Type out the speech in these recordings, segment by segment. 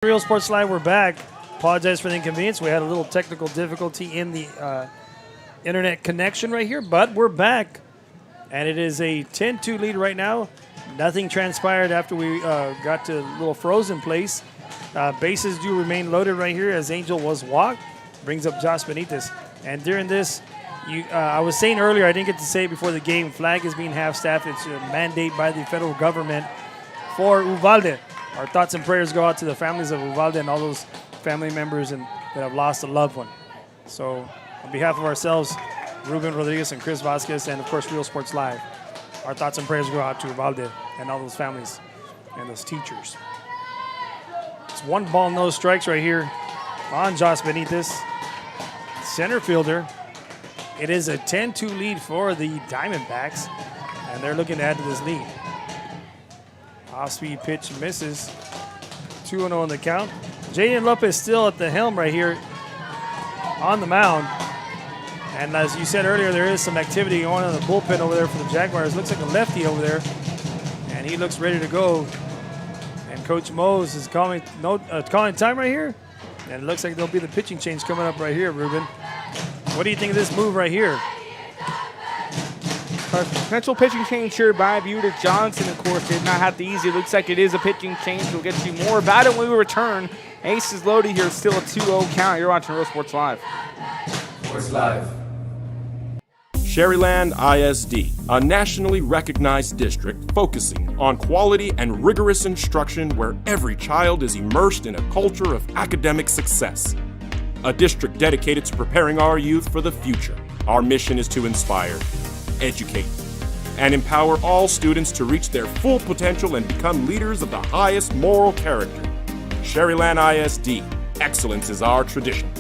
Real Sports Live, we're back. Apologize for the inconvenience. We had a little technical difficulty in the internet connection right here, but we're back. And it is a 10-2 lead right now. Nothing transpired after we got to a little frozen place. Bases do remain loaded right here as Angel was walked. Brings up Josh Benitez. And during this, I was saying earlier, I didn't get to say it before the game, flag is being half-staffed. It's a mandate by the federal government for Uvalde. Our thoughts and prayers go out to the families of Uvalde and all those family members that have lost a loved one. So on behalf of ourselves, Ruben Rodriguez and Chris Vasquez, and of course Real Sports Live, our thoughts and prayers go out to Uvalde and all those families and those teachers. It's 1 ball, no strikes right here on Josh Benitez, center fielder. It is a 10-2 lead for the Diamondbacks, and they're looking to add to this lead. Off-speed pitch misses. 2-0 on the count. Jaden Lopez still at the helm right here on the mound. And as you said earlier, there is some activity going on in the bullpen over there for the Jaguars. Looks like a lefty over there, and he looks ready to go. And Coach Mose is calling time right here. And it looks like there'll be the pitching change coming up right here, Ruben. What do you think of this move right here? Potential pitching change here by Buda. Johnson, of course, did not have the easy. Looks like it is a pitching change. We'll get you more about it when we return. Ace is loaded here. Still a 2-0 count. You're watching Real Sports Live. Sports Live. Sharyland ISD, a nationally recognized district focusing on quality and rigorous instruction where every child is immersed in a culture of academic success. A district dedicated to preparing our youth for the future. Our mission is to inspire, educate, and empower all students to reach their full potential and become leaders of the highest moral character. Sharyland ISD, excellence is our tradition.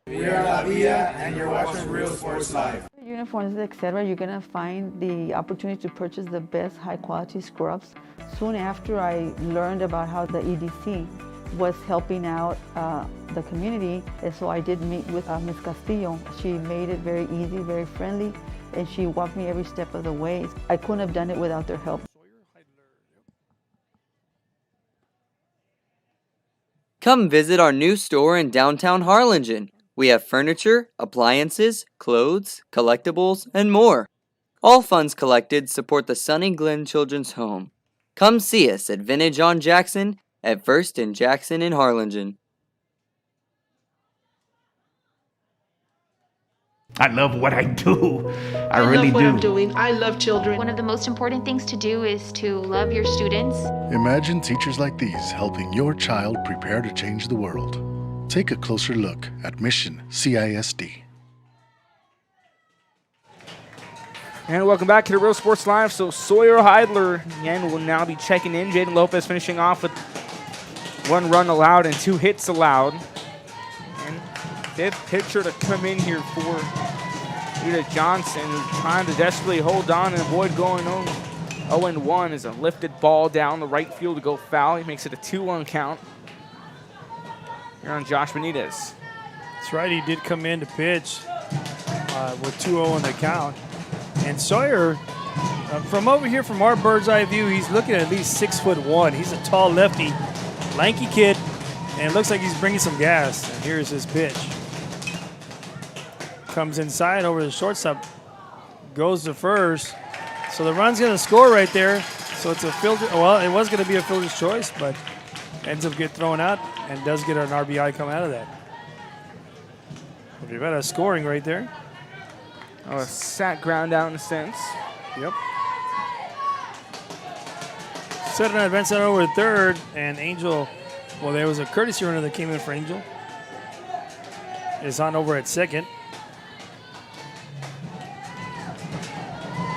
We are La Vida, and you're watching Real Sports Live. Uniforms, etc., you're going to find the opportunity to purchase the best high-quality scrubs. Soon after I learned about how the EDC was helping out the community, and so I did meet with Ms. Castillo. She made it very easy, very friendly, and she walked me every step of the way. I couldn't have done it without their help. Come visit our new store in downtown Harlingen. We have furniture, appliances, clothes, collectibles, and more. All funds collected support the Sunny Glen Children's Home. Come see us at Vintage on Jackson at First and Jackson in Harlingen. I love what I do. I really love what do. I'm doing. I love children. One of the most important things to do is to love your students. Imagine teachers like these helping your child prepare to change the world. Take a closer look at Mission CISD. And welcome back to the Real Sports Live. So Sawyer Heidler again will now be checking in. Jaden Lopez finishing off with 1 run allowed and 2 hits allowed. And fifth pitcher to come in here for Buda Johnson, who's trying to desperately hold on and avoid going 0-1 is a lifted ball down the right field to go foul. He makes it a 2-1 count. Here on Josh Benitez. That's right, he did come in to pitch with 2-0 on the count. And Sawyer, from over here from our bird's eye view, he's looking at least 6'1". He's a tall lefty, lanky kid, and it looks like he's bringing some gas. And here's his pitch. Comes inside over the shortstop, goes to first. So the run's going to score right there. So it's a fielder. Well, it was going to be a fielder's choice, but ends up getting thrown out and does get an RBI come out of that. We've got a scoring right there. Oh, a sack ground out in a sense. Yep. Set an advance over to third, and Angel, well, there was a courtesy runner that came in for Angel. Is on over at second.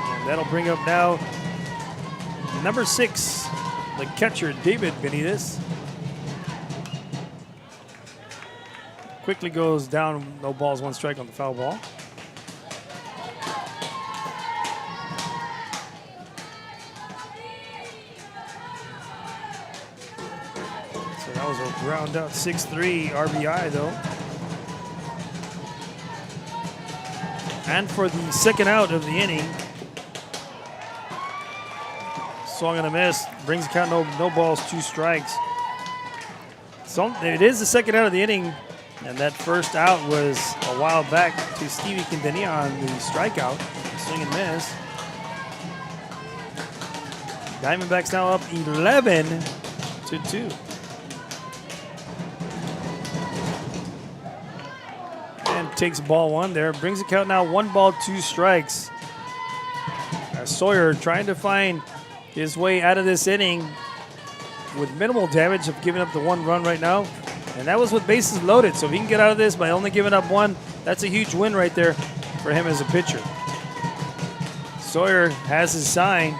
And that'll bring up now number 6, the catcher, David Benitez. Quickly goes down, no balls, 1 strike on the foul ball. So that was a ground out 6-3 RBI though. And for the second out of the inning, Swung and a miss. Brings the count no balls, 2 strikes. So it is the second out of the inning, and that first out was a while back to Stevie Quintanilla on the strikeout. Swing and miss. Diamondbacks now up 11-2. And takes ball 1 there. Brings the count now 1 ball, 2 strikes. Sawyer trying to find his way out of this inning with minimal damage of giving up the 1 run right now. And that was with bases loaded. So if he can get out of this by only giving up 1, that's a huge win right there for him as a pitcher. Sawyer has his sign,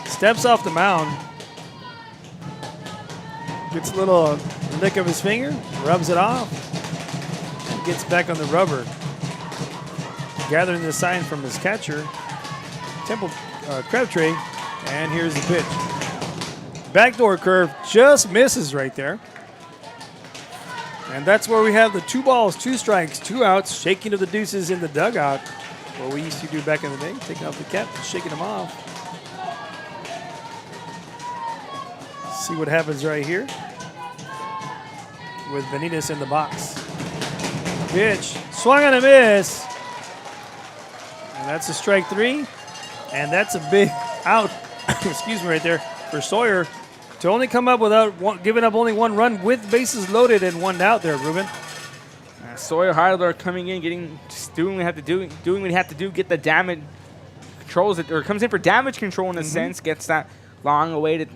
steps off the mound, gets a little lick of his finger, rubs it off, and gets back on the rubber. Gathering the sign from his catcher, Temple Crabtree, and here's the pitch. Backdoor curve just misses right there. And that's where we have the 2 balls, 2 strikes, 2 outs, shaking of the deuces in the dugout. What we used to do back in the day, taking off the cap, shaking them off. See what happens right here with Benitez in the box. Pitch, swung and a miss. And that's a strike 3. And that's a big out, excuse me, right there for Sawyer to only come up without giving up only 1 run with bases loaded and 1 out there, Ruben. Sawyer Heidler coming in, doing what he had to do, get the damage, controls it, or comes in for damage control in a sense, gets that long awaited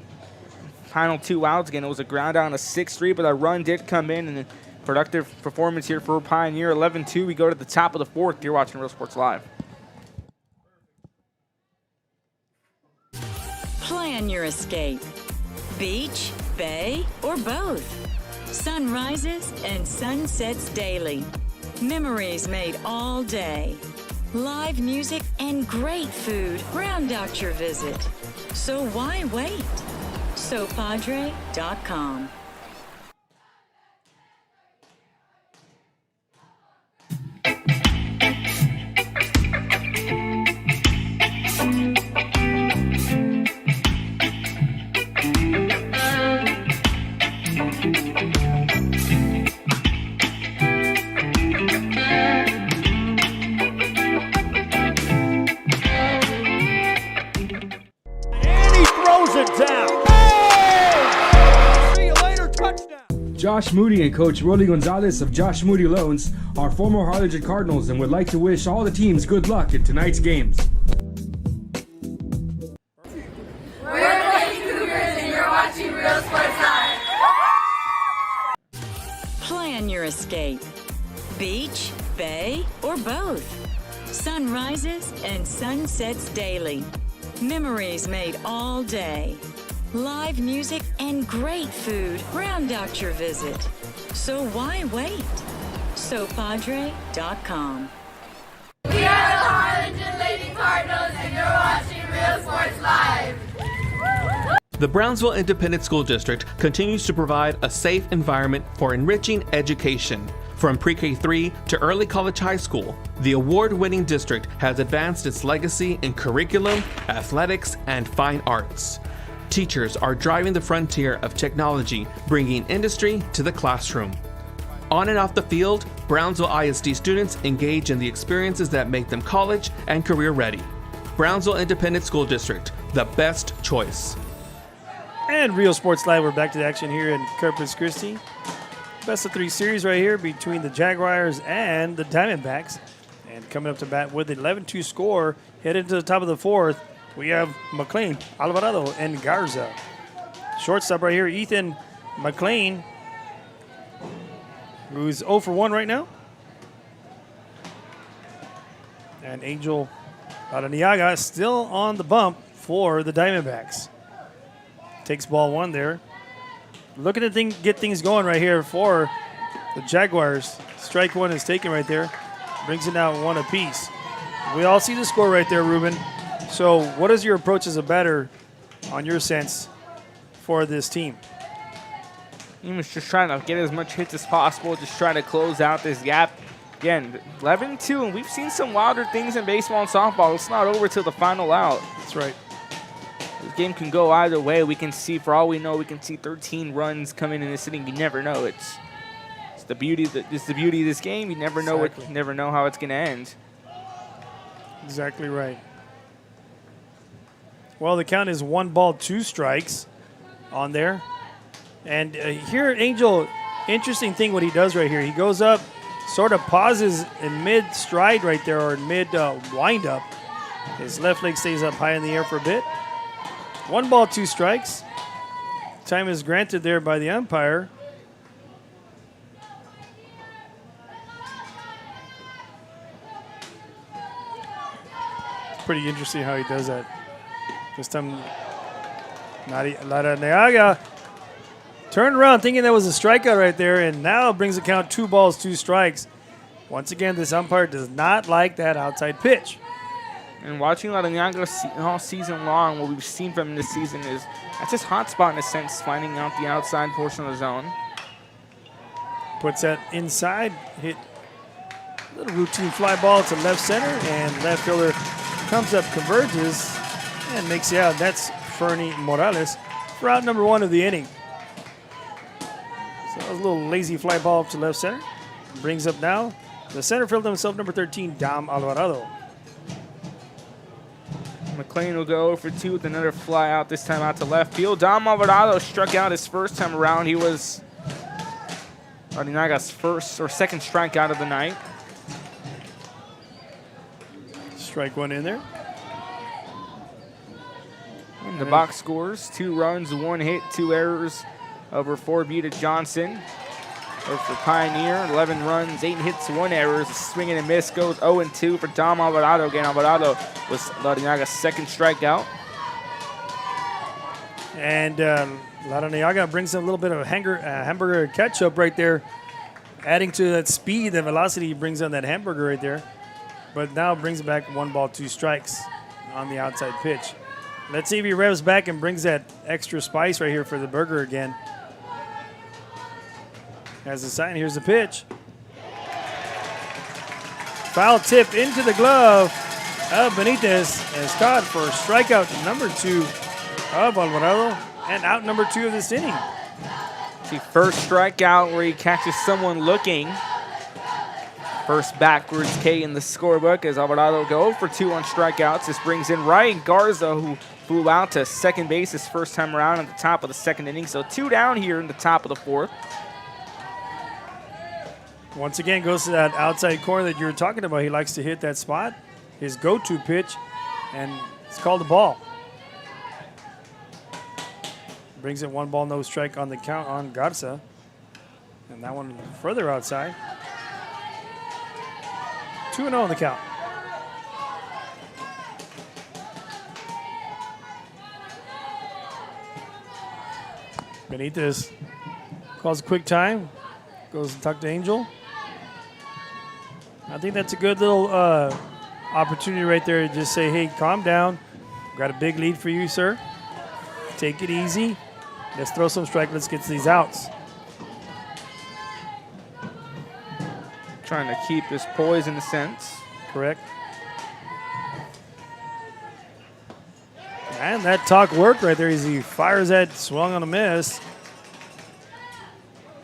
final 2 outs. Again, it was a ground out on a 6-3, but that run did come in, and a productive performance here for Pioneer. 11-2, we go to the top of the 4th. You're watching Real Sports Live. Plan your escape. Beach, bay, or both. Sunrises and sunsets daily. Memories made all day. Live music and great food round out your visit. So why wait? SoPadre.com. Josh Moody and Coach Rolly Gonzalez of Josh Moody Loans are former Harlingen Cardinals and would like to wish all the teams good luck in tonight's games. We're the Lady Cougars and you're watching Real Sports Live. Plan your escape. Beach, bay, or both. Sunrises and sunsets daily. Memories made all day. Live music and great food round out your visit. So why wait? SoPadre.com. We are the Harlingen Lady Cardinals and you're watching Real Sports Live. The Brownsville Independent School District continues to provide a safe environment for enriching education. From pre-K-3 to early college high school, the award-winning district has advanced its legacy in curriculum, athletics, and fine arts. Teachers are driving the frontier of technology, bringing industry to the classroom. On and off the field, Brownsville ISD students engage in the experiences that make them college and career ready. Brownsville Independent School District, the best choice. And Real Sports Live, we're back to the action here in Corpus Christi. Best of 3 series right here between the Jaguars and the Diamondbacks. And coming up to bat with an 11-2 score, headed to the top of the 4th, we have McLean, Alvarado, and Garza. Shortstop right here, Ethan McLean, who's 0 for 1 right now. And Angel Araniaga still on the bump for the Diamondbacks. Takes ball 1 there. Looking to get things going right here for the Jaguars. Strike 1 is taken right there. Brings it out 1 apiece. We all see the score right there, Ruben. So what is your approach as a batter on your sense for this team? He was just trying to get as much hits as possible, just trying to close out this gap. Again, 11-2, and we've seen some wilder things in baseball and softball. It's not over till the final out. That's right. This game can go either way. We can see, for all we know, we can see 13 runs coming in this inning. You never know. It's the beauty. It's the beauty of this game. You never know never know how it's going to end. Exactly right. Well, the count is 1 ball, 2 strikes on there. And here, Angel, interesting thing what he does right here. He goes up, sort of pauses in mid-stride right there, or mid-wind-up. His left leg stays up high in the air for a bit. 1 ball, 2 strikes. Time is granted there by the umpire. It's pretty interesting how he does that. This time, Larrañaga turned around thinking that was a strikeout right there, and now brings the count 2 balls, 2 strikes. Once again, this umpire does not like that outside pitch. And watching Larrañaga all season long, what we've seen from him this season is that's his hot spot in a sense, finding out the outside portion of the zone. Puts that inside, hit a little routine fly ball to left center, and left fielder comes up, converges, and makes the out. That's Fernie Morales for out number 1 of the inning. So that was a little lazy fly ball up to left center. Brings up now the center fielder himself, number 13, Dom Alvarado. McLean will go for 2 with another fly out, this time out to left field. Dom Alvarado struck out his first time around. He was Larrañaga's first or second strikeout of the night. Strike 1 in there. In the box scores, 2 runs, 1 hit, 2 errors over for Buda Johnson. Or for Pioneer, 11 runs, 8 hits, 1 errors. A swing and a miss goes 0-2 for Dom Alvarado. Again, Alvarado was Larrañaga's second strikeout. And Larrañaga brings in a little bit of hamburger ketchup right there, adding to that speed, the velocity he brings on that hamburger right there. But now brings it back 1 ball, 2 strikes on the outside pitch. Let's see if he revs back and brings that extra spice right here for the burger again. As a sign, here's the pitch. Foul tip into the glove of Benitez as caught for strikeout number 2 of Alvarado and out number 2 of this inning. The first strikeout where he catches someone looking. First backwards K in the scorebook as Alvarado go for 2 on strikeouts. This brings in Ryan Garza, who flew out to second base his first time around at the top of the second inning. So 2 down here in the top of the 4th. Once again, goes to that outside corner that you were talking about. He likes to hit that spot, his go-to pitch, and it's called a ball. Brings it 1 ball, no strike on the count on Garza. And that one further outside. 2-0 on the count. Benitez calls a quick time. Goes to talk to Angel. I think that's a good little opportunity right there to just say, hey, calm down. Got a big lead for you, sir. Take it easy. Let's throw some strike. Let's get to these outs. Trying to keep his poise in a sense. Correct. And that talk worked right there as he fires that, swung on a miss.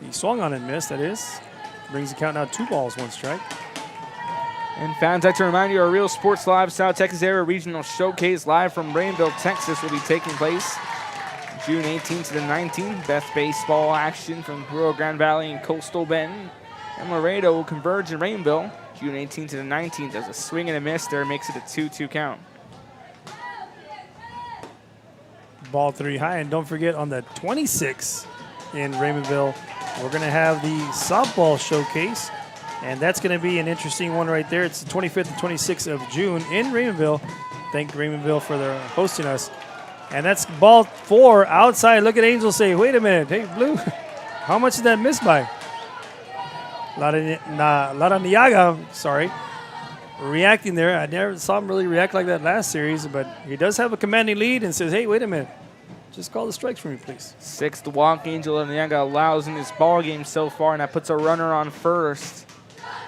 He swung on and missed, that is. Brings the count now 2 balls, 1 strike. And fans, I'd like to remind you, our Real Sports Live South Texas Area Regional Showcase live from Rainville, Texas will be taking place June 18th to the 19th. Best baseball action from Rio Grande Valley and Coastal Bend and Laredo will converge in Rainville June 18th to the 19th. As a swing and a miss there makes it a 2-2 count. Ball 3 high, and don't forget on the 26th in Raymondville, we're going to have the softball showcase, and that's going to be an interesting one right there. It's the 25th and 26th of June in Raymondville. Thank Raymondville for their hosting us. And that's ball 4 outside. Look at Angel say, wait a minute. Hey, Blue, how much did that miss by? Larrañaga, sorry, reacting there. I never saw him really react like that last series, but he does have a commanding lead and says, hey, wait a minute. Just call the strikes for me, please. 6th walk Angel Larrañaga allows in this ball game so far, and that puts a runner on first.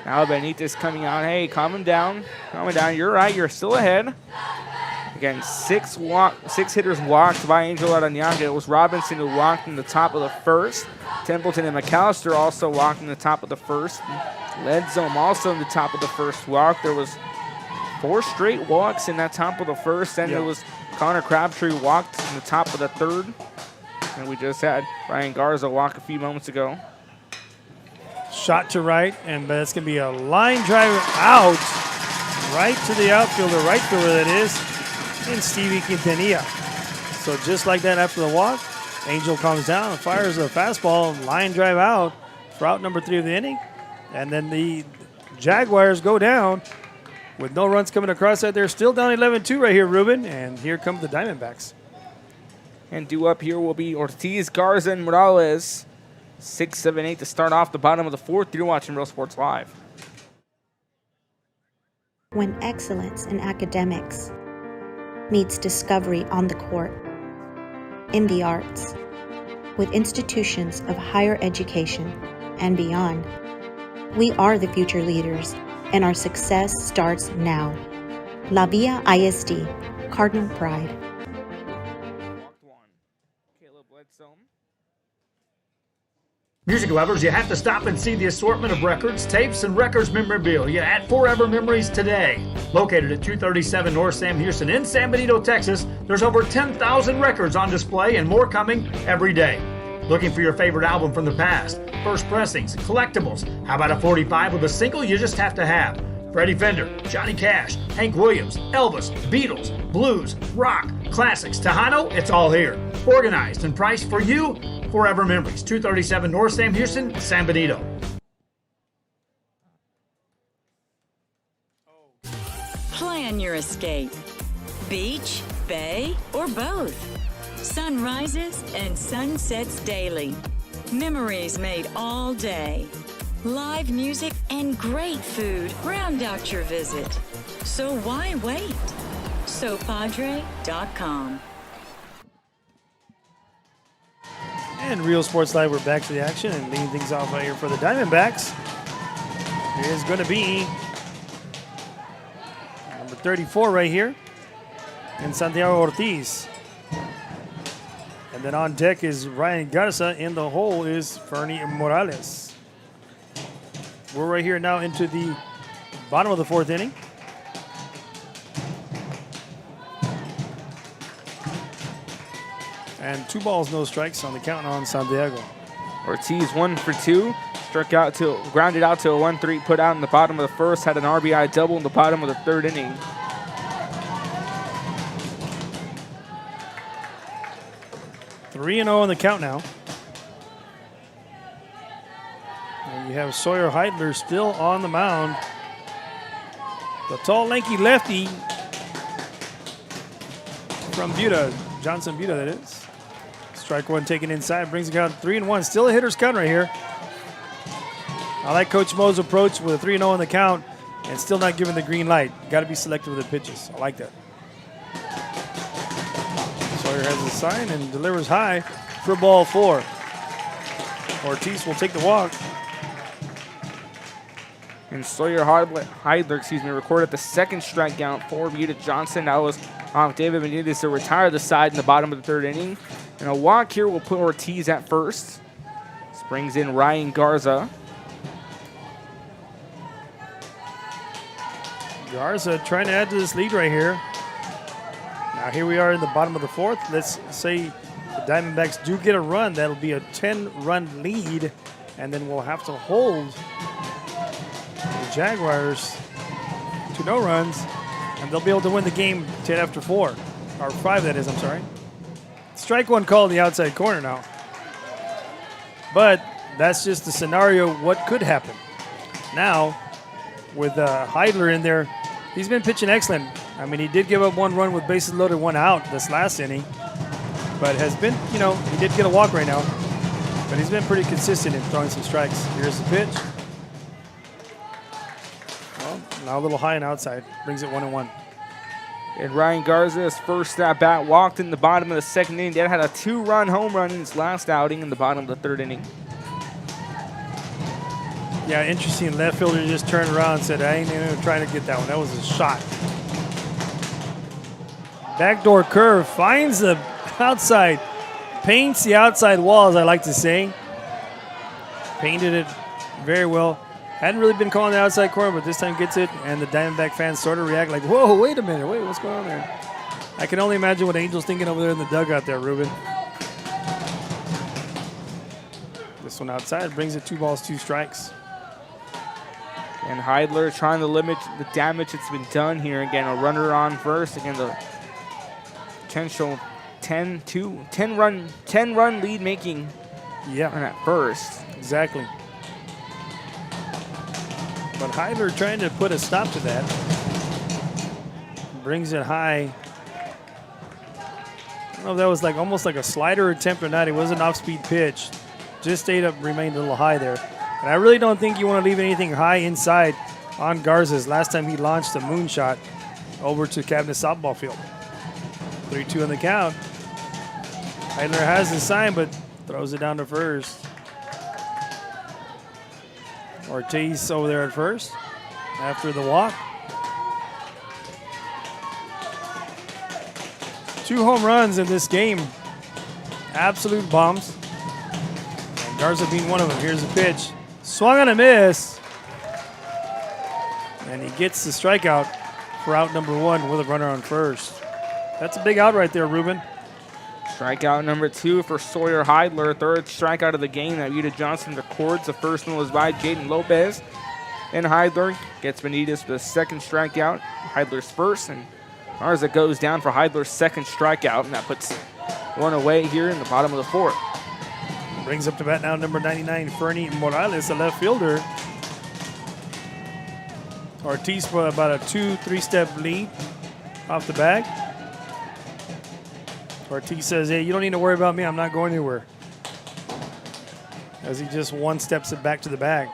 Now Benitez coming out. Hey, calm him down. Calm him down. You're right. You're still ahead. Again, six hitters walked by Angel Aranaga. It was Robinson who walked in the top of the first. Templeton and McAllister also walked in the top of the first. Ledsom also in the top of the first walk. There was 4 straight walks in that top of the first. Then there was Connor Crabtree walked in the top of the third. And we just had Ryan Garza walk a few moments ago. Shot to right, and that's going to be a line drive out, right to the outfielder, right fielder that is, and Stevie Quintanilla. So just like that after the walk, Angel comes down and fires a fastball, line drive out for out number 3 of the inning. And then the Jaguars go down with no runs coming across that. They're still down 11-2 right here, Ruben, and here come the Diamondbacks. And due up here will be Ortiz, Garza, and Morales. 6, 7, 8 to start off the bottom of the 4th. You're watching Real Sports Live. When excellence in academics meets discovery on the court, in the arts, with institutions of higher education and beyond, we are the future leaders, and our success starts now. La Villa ISD, Cardinal Pride. Music lovers, you have to stop and see the assortment of records, tapes, and records memorabilia at Forever Memories today. Located at 237 North Sam Houston in San Benito, Texas, there's over 10,000 records on display and more coming every day. Looking for your favorite album from the past, first pressings, collectibles. How about a 45 with a single you just have to have? Freddie Fender, Johnny Cash, Hank Williams, Elvis, Beatles, blues, rock, classics, Tejano, it's all here. Organized and priced for you. Forever Memories, 237 North Sam Houston, San Benito. Plan your escape. Beach, bay, or both. Sunrises and sunsets daily. Memories made all day. Live music and great food round out your visit. So why wait? SoPadre.com. And Real Sports Live, we're back to the action and leading things off right here for the Diamondbacks. It is going to be number 34 right here in Santiago Ortiz. And then on deck is Ryan Garza. In the hole is Fernie Morales. We're right here now into the bottom of the 4th inning. And 2 balls, no strikes on the count on Santiago. Ortiz 1 for 2. Grounded out to a 1-3 put out in the bottom of the 1st. Had an RBI double in the bottom of the 3rd inning. Three and 0 on the count now. And you have Sawyer Heidler still on the mound. The tall, lanky lefty from Buda, Johnson Buda, that is. Strike 1 taken inside, brings the count 3-1. Still a hitter's count right here. I like Coach Mo's approach with a 3-0 on the count and still not giving the green light. Got to be selective with the pitches. I like that. Sawyer has the sign and delivers high for ball 4. Ortiz will take the walk. And Sawyer Heidler, recorded the 2nd strikeout for Buda Johnson. That was off David Benitez to retire the side in the bottom of the 3rd inning. And a walk here will put Ortiz at first. This brings in Ryan Garza. Garza trying to add to this lead right here. Now here we are in the bottom of the 4th. Let's say the Diamondbacks do get a run. That'll be a 10-run lead. And then we'll have to hold the Jaguars to no runs. And they'll be able to win the game 10 after 4. Or 5, that is, I'm sorry. Strike 1 call in the outside corner now. But that's just the scenario what could happen. Now, with Heidler in there, he's been pitching excellent. I mean, he did give up 1 run with bases loaded, 1 out this last inning. But has been, he did get a walk right now. But he's been pretty consistent in throwing some strikes. Here's the pitch. Well, now a little high and outside. Brings it 1-1. And Ryan Garza's first at bat walked in the bottom of the 2nd inning. Then had a 2-run home run in his last outing in the bottom of the 3rd inning. Yeah, interesting. Left fielder just turned around and said, I ain't even trying to get that one. That was a shot. Backdoor curve finds the outside, paints the outside wall, as I like to say. Painted it very well. Hadn't really been calling the outside corner, but this time gets it, and the Diamondback fans sort of react like, whoa, wait a minute, wait, what's going on there? I can only imagine what Angel's thinking over there in the dugout there, Ruben. This one outside brings it 2 balls, 2 strikes. And Heidler trying to limit the damage that's been done here. Again, a runner on first. Again, the potential 10 run lead making on at first. Exactly. But Heidler trying to put a stop to that. Brings it high. I don't know if that was like almost like a slider attempt or not. It was an off-speed pitch. Just stayed up, remained a little high there. And I really don't think you want to leave anything high inside on Garza's. Last time he launched a moonshot over to Cabinet softball field. 3-2 on the count. Heidler has the sign, but throws it down to first. Ortiz over there at first after the walk. 2 home runs in this game. Absolute bombs. And Garza being one of them. Here's the pitch. Swung on a miss. And he gets the strikeout for out number 1 with a runner on first. That's a big out right there, Ruben. Strikeout number 2 for Sawyer Heidler. 3rd strikeout of the game that Buda Johnson records. The first one was by Jaden Lopez. And Heidler gets Benitez with a 2nd strikeout. Heidler's first, and Garza goes down for Heidler's 2nd strikeout, and that puts 1 away here in the bottom of the 4th. Brings up to bat now number 99, Fernie Morales, a left fielder. Ortiz for about a 2-3 step lead off the bag. Ortiz says, hey, you don't need to worry about me. I'm not going anywhere. As he just 1 steps it back to the bag.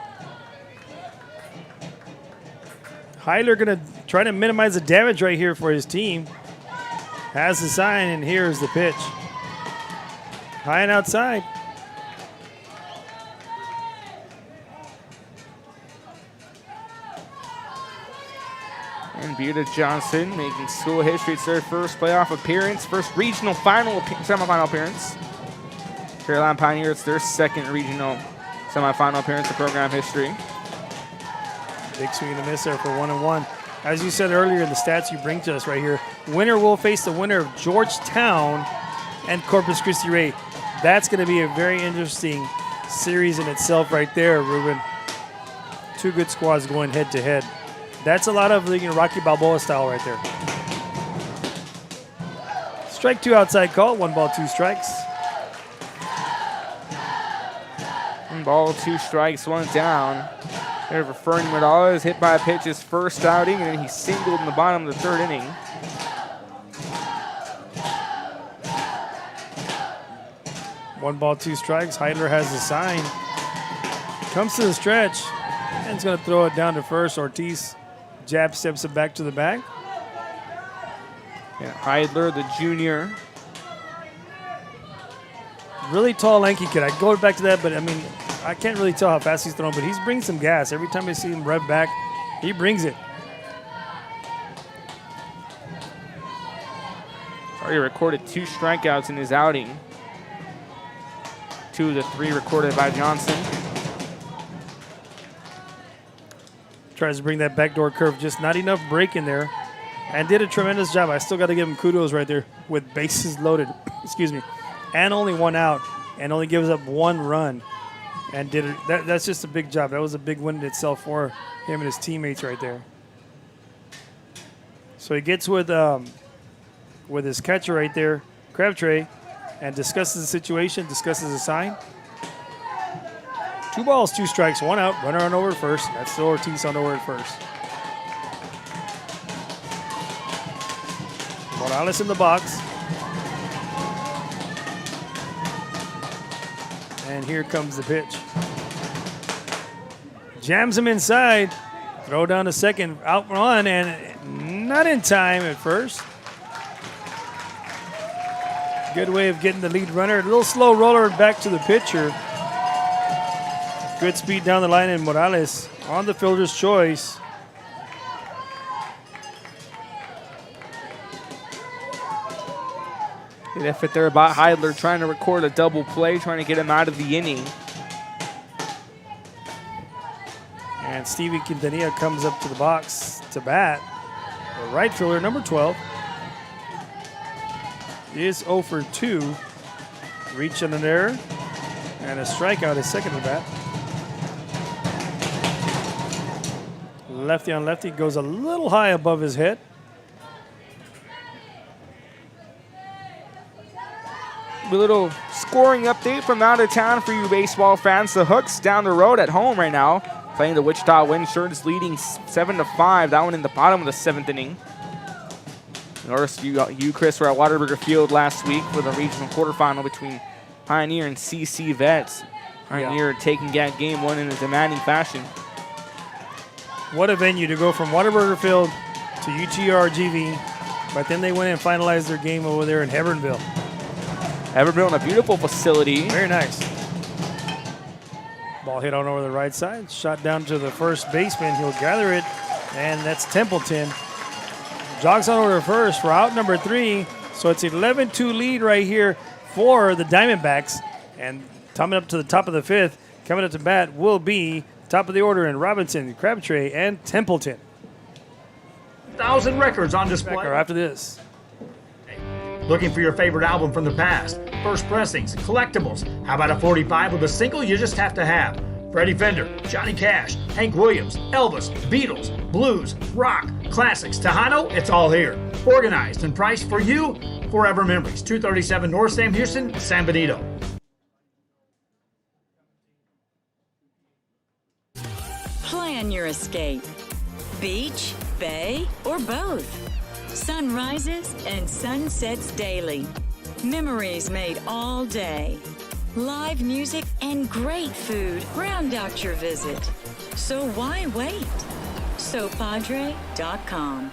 Heidler going to try to minimize the damage right here for his team. Has the sign, and here's the pitch. High and outside. And Buda Johnson making school history. It's their first playoff appearance, first regional semifinal appearance. Sharyland Pioneers, their 2nd regional semifinal appearance in program history. Big swing and a miss there for 1-1. As you said earlier in the stats you bring to us right here, winner will face the winner of Georgetown and Corpus Christi Ray. That's going to be a very interesting series in itself right there, Ruben. 2 good squads going head to head. That's a lot of Rocky Balboa style right there. Strike 2 outside call, 1 ball, 2 strikes. 1 ball, 2 strikes, 1 down. There for Fernie Morales, hit by a pitch his first outing, and then he singled in the bottom of the 3rd inning. One ball, 2 strikes. Heidler has the sign. Comes to the stretch, and he's going to throw it down to first. Ortiz jab steps it back to the bag. Yeah, Heidler, the junior. Really tall, lanky kid. I go back to that, but I mean, I can't really tell how fast he's throwing, but he's bringing some gas. Every time I see him rev back, he brings it. Already recorded 2 strikeouts in his outing. 2 of the 3 recorded by Johnson. Tries to bring that backdoor curve, just not enough break in there, and did a tremendous job. I still got to give him kudos right there with bases loaded, excuse me, and only 1 out, and only gives up 1 run, and did it. That's just a big job. That was a big win in itself for him and his teammates right there. So he gets with his catcher right there, Crabtree, and discusses the situation, discusses the sign. 2 balls, 2 strikes, 1 out. Runner on over at first. That's still Ortiz on over at first. Morales in the box. And here comes the pitch. Jams him inside. Throw down to second, out run, and not in time at first. Good way of getting the lead runner. A little slow roller back to the pitcher. Good speed down the line, and Morales on the fielder's choice. Good effort there by Heidler, trying to record a double play, trying to get him out of the inning. And Stevie Quintanilla comes up to the box to bat. The right fielder, number 12, is 0 for 2. Reach and an error. And a strikeout, his second at bat. Lefty on lefty goes a little high above his head. A little scoring update from out of town for you baseball fans. The Hooks down the road at home right now, playing the Wichita Windsurds, leading 7-5. That one in the bottom of the 7th inning. Notice you, Chris, were at Whataburger Field last week for the regional quarterfinal between Pioneer and CC Vets. Pioneer taking game 1 in a demanding fashion. What a venue to go from Whataburger Field to UTRGV, but then they went and finalized their game over there in Hebronville. Hebronville in a beautiful facility. Very nice. Ball hit on over the right side, shot down to the first baseman. He'll gather it, and that's Templeton. Jogs on over to first for out number 3, so it's 11-2 lead right here for the Diamondbacks, and coming up to the top of the 5th, coming up to bat will be top of the order in Robinson, Crabtree, and Templeton. 1,000 records on display. After this. Looking for your favorite album from the past? First pressings, collectibles. How about a 45 with a single you just have to have? Freddie Fender, Johnny Cash, Hank Williams, Elvis, Beatles, blues, rock, classics, Tejano, it's all here. Organized and priced for you. Forever Memories, 237 North Sam Houston, San Benito. Plan your escape. Beach, bay, or both. Sunrises and sunsets daily. Memories made all day. Live music and great food round out your visit. So why wait? SoPadre.com.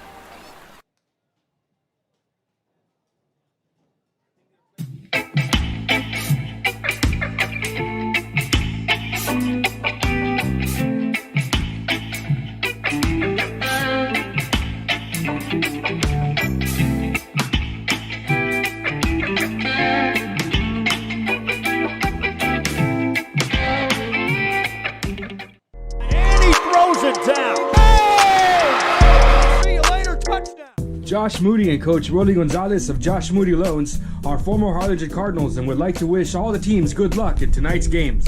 Josh Moody and Coach Rolly Gonzalez of Josh Moody Loans are former Harlingen Cardinals and would like to wish all the teams good luck in tonight's games.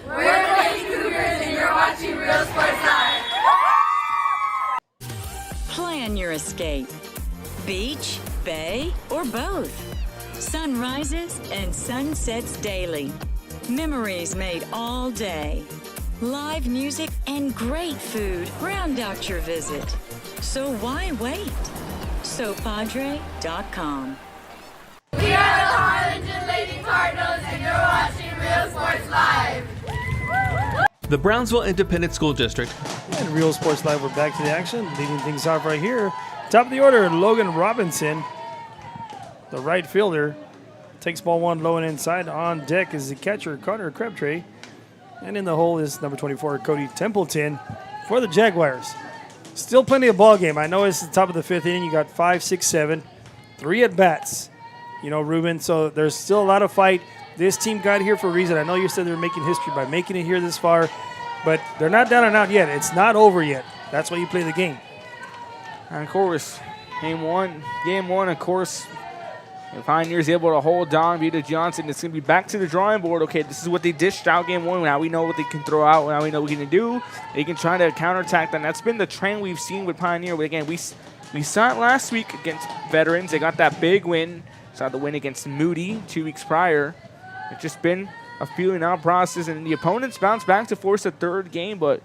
We're the Lady Cougars and you're watching Real Sports Live. Plan your escape. Beach, bay, or both. Sunrises and sunsets daily. Memories made all day. Live music and great food round out your visit. So why wait? SoPadre.com. We are the Harlingen Lady Cardinals and you're watching Real Sports Live. The Brownsville Independent School District. And Real Sports Live, we're back to the action. Leading things off right here. Top of the order, Logan Robinson, the right fielder. Takes ball 1 low and inside. On deck is the catcher, Connor Crabtree. And in the hole is number 24, Cody Templeton for the Jaguars. Still plenty of ball game. I know it's the top of the 5th inning. You got 5, 6, 7, 3 at bats. You know, Ruben, so there's still a lot of fight. This team got here for a reason. I know you said they're making history by making it here this far, but they're not down and out yet. It's not over yet. That's why you play the game. And of course, game one, of course, the Pioneers able to hold on. Buda Johnson, it's going to be back to the drawing board. Okay, this is what they dished out game 1. Now we know what they can throw out. Now we know what we can do. They can try to counterattack that. That's been the trend we've seen with Pioneer. But again, we saw it last week against Veterans. They got that big win. Saw the win against Moody 2 weeks prior. It's just been a feeling out process. And the opponents bounced back to force a 3rd game. But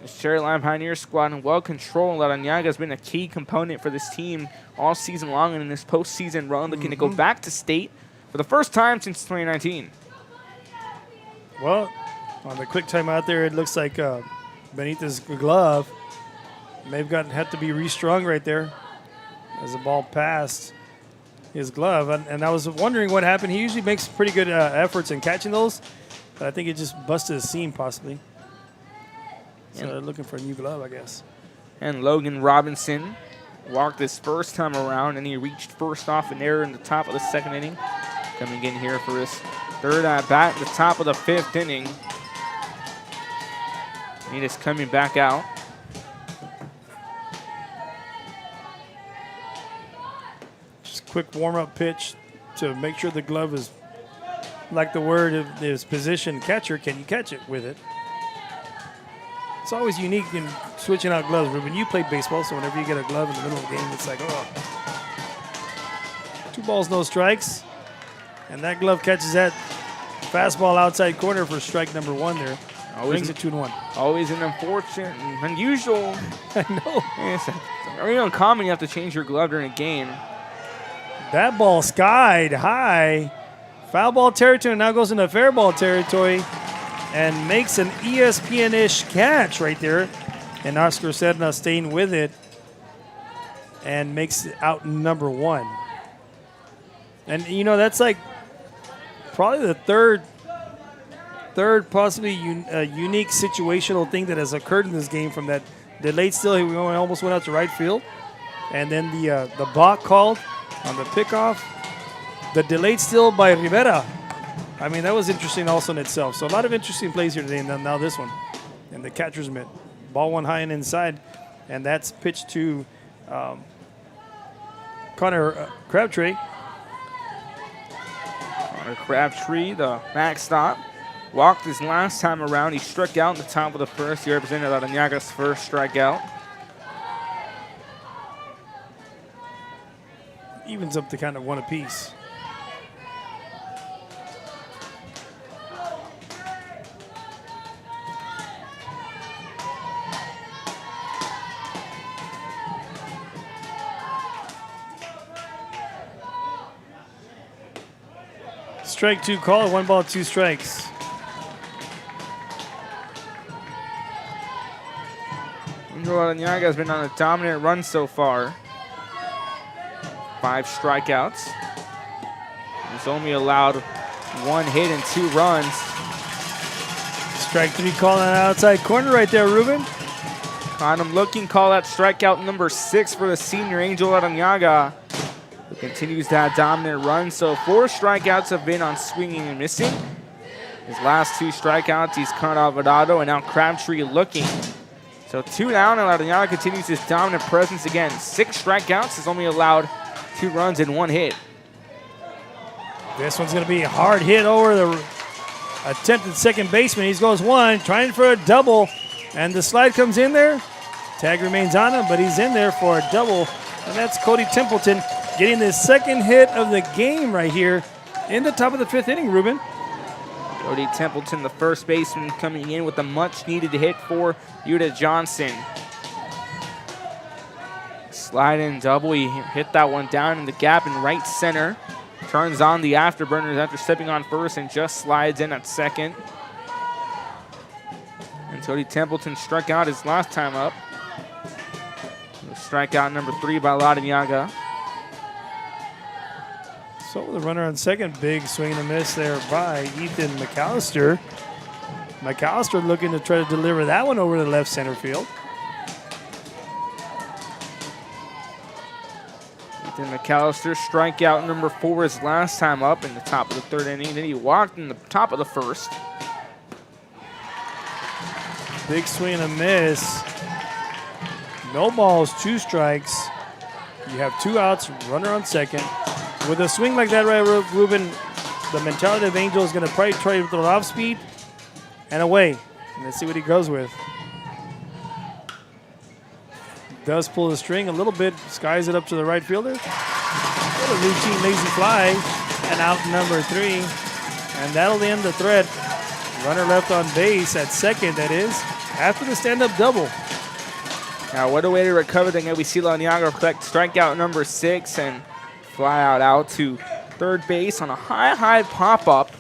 Sharyland Pioneer squad in well control. Laranaga has been a key component for this team all season long and in this postseason run, looking to go back to state for the first time since 2019. Well, on the quick time out there, it looks like Benita's glove may have had to be restrung right there as the ball passed his glove. And I was wondering what happened. He usually makes pretty good efforts in catching those, but I think it just busted a seam possibly. So they're looking for a new glove, I guess. And Logan Robinson walked this first time around, and he reached first off an error in the top of the second inning. Coming in here for his third at bat, the top of the fifth inning. He is coming back out. Just quick warm-up pitch to make sure the glove is, like the word of his position, catcher. Can you catch it with it? It's always unique in switching out gloves. Ruben, you played baseball, so whenever you get a glove in the middle of the game, it's like, oh. 2 balls, no strikes. And that glove catches that fastball outside corner for strike number 1 there. Brings it 2-1. Always an unfortunate and unusual. I know. It's very uncommon. You have to change your glove during a game. That ball skied high. Foul ball territory now goes into fair ball territory and makes an ESPN-ish catch right there. And Oscar Serna staying with it and makes it out number 1. And, you know, that's like probably the third possibly unique situational thing that has occurred in this game from that delayed steal. We almost went out to right field. And then the balk called on the pickoff. The delayed steal by Rivera. I mean, that was interesting also in itself. So a lot of interesting plays here today. And now this one. And the catcher's mitt. Ball 1 high and inside. And that's pitched to Connor Crabtree. Connor Crabtree, the backstop. Walked his last time around. He struck out in the top of the first. He represented Larrañaga's first strikeout. Evens up to kind of 1 apiece. Strike 2 call, 1 ball, 2 strikes. Larrañaga has been on a dominant run so far. 5 strikeouts. He's only allowed 1 hit and 2 runs. Strike 3 call on the outside corner right there, Ruben. Caught him looking, call that strikeout number 6 for the senior Angel Larrañaga, who continues that dominant run. So 4 strikeouts have been on swinging and missing. His last 2 strikeouts, he's caught Alvarado, and now Crabtree looking. So 2 down, and Larrañaga continues his dominant presence again. 6 strikeouts, has only allowed 2 runs and 1 hit. This one's going to be a hard hit over the attempted second baseman. He goes 1, trying for a double, and the slide comes in there. Tag remains on him, but he's in there for a double, and that's Cody Templeton getting the second hit of the game right here in the top of the 5th inning, Ruben. Cody Templeton, the first baseman, coming in with a much-needed hit for Buda Johnson. Slide in double. He hit that one down in the gap in right center. Turns on the afterburners after stepping on first and just slides in at second. And Cody Templeton struck out his last time up. Strikeout number 3 by Larrañaga. So the runner on second, big swing and a miss there by Ethan McAllister. McAllister looking to try to deliver that one over to left center field. Ethan McAllister, strikeout number 4 his last time up in the top of the 3rd inning. Then he walked in the top of the 1st. Big swing and a miss. No balls, 2 strikes. You have 2 outs, runner on second. With a swing like that, right, Ruben, the mentality of Angel is going to probably try to throw it off speed and away. And let's see what he goes with. Does pull the string a little bit, skies it up to the right fielder. What a routine lazy fly. And out number 3. And that'll end the threat. Runner left on base at second, that is, after the stand-up double. Now, what a way to recover. Then we see Larrañaga collect strikeout number 6 and fly out to 3rd base on a high pop-up.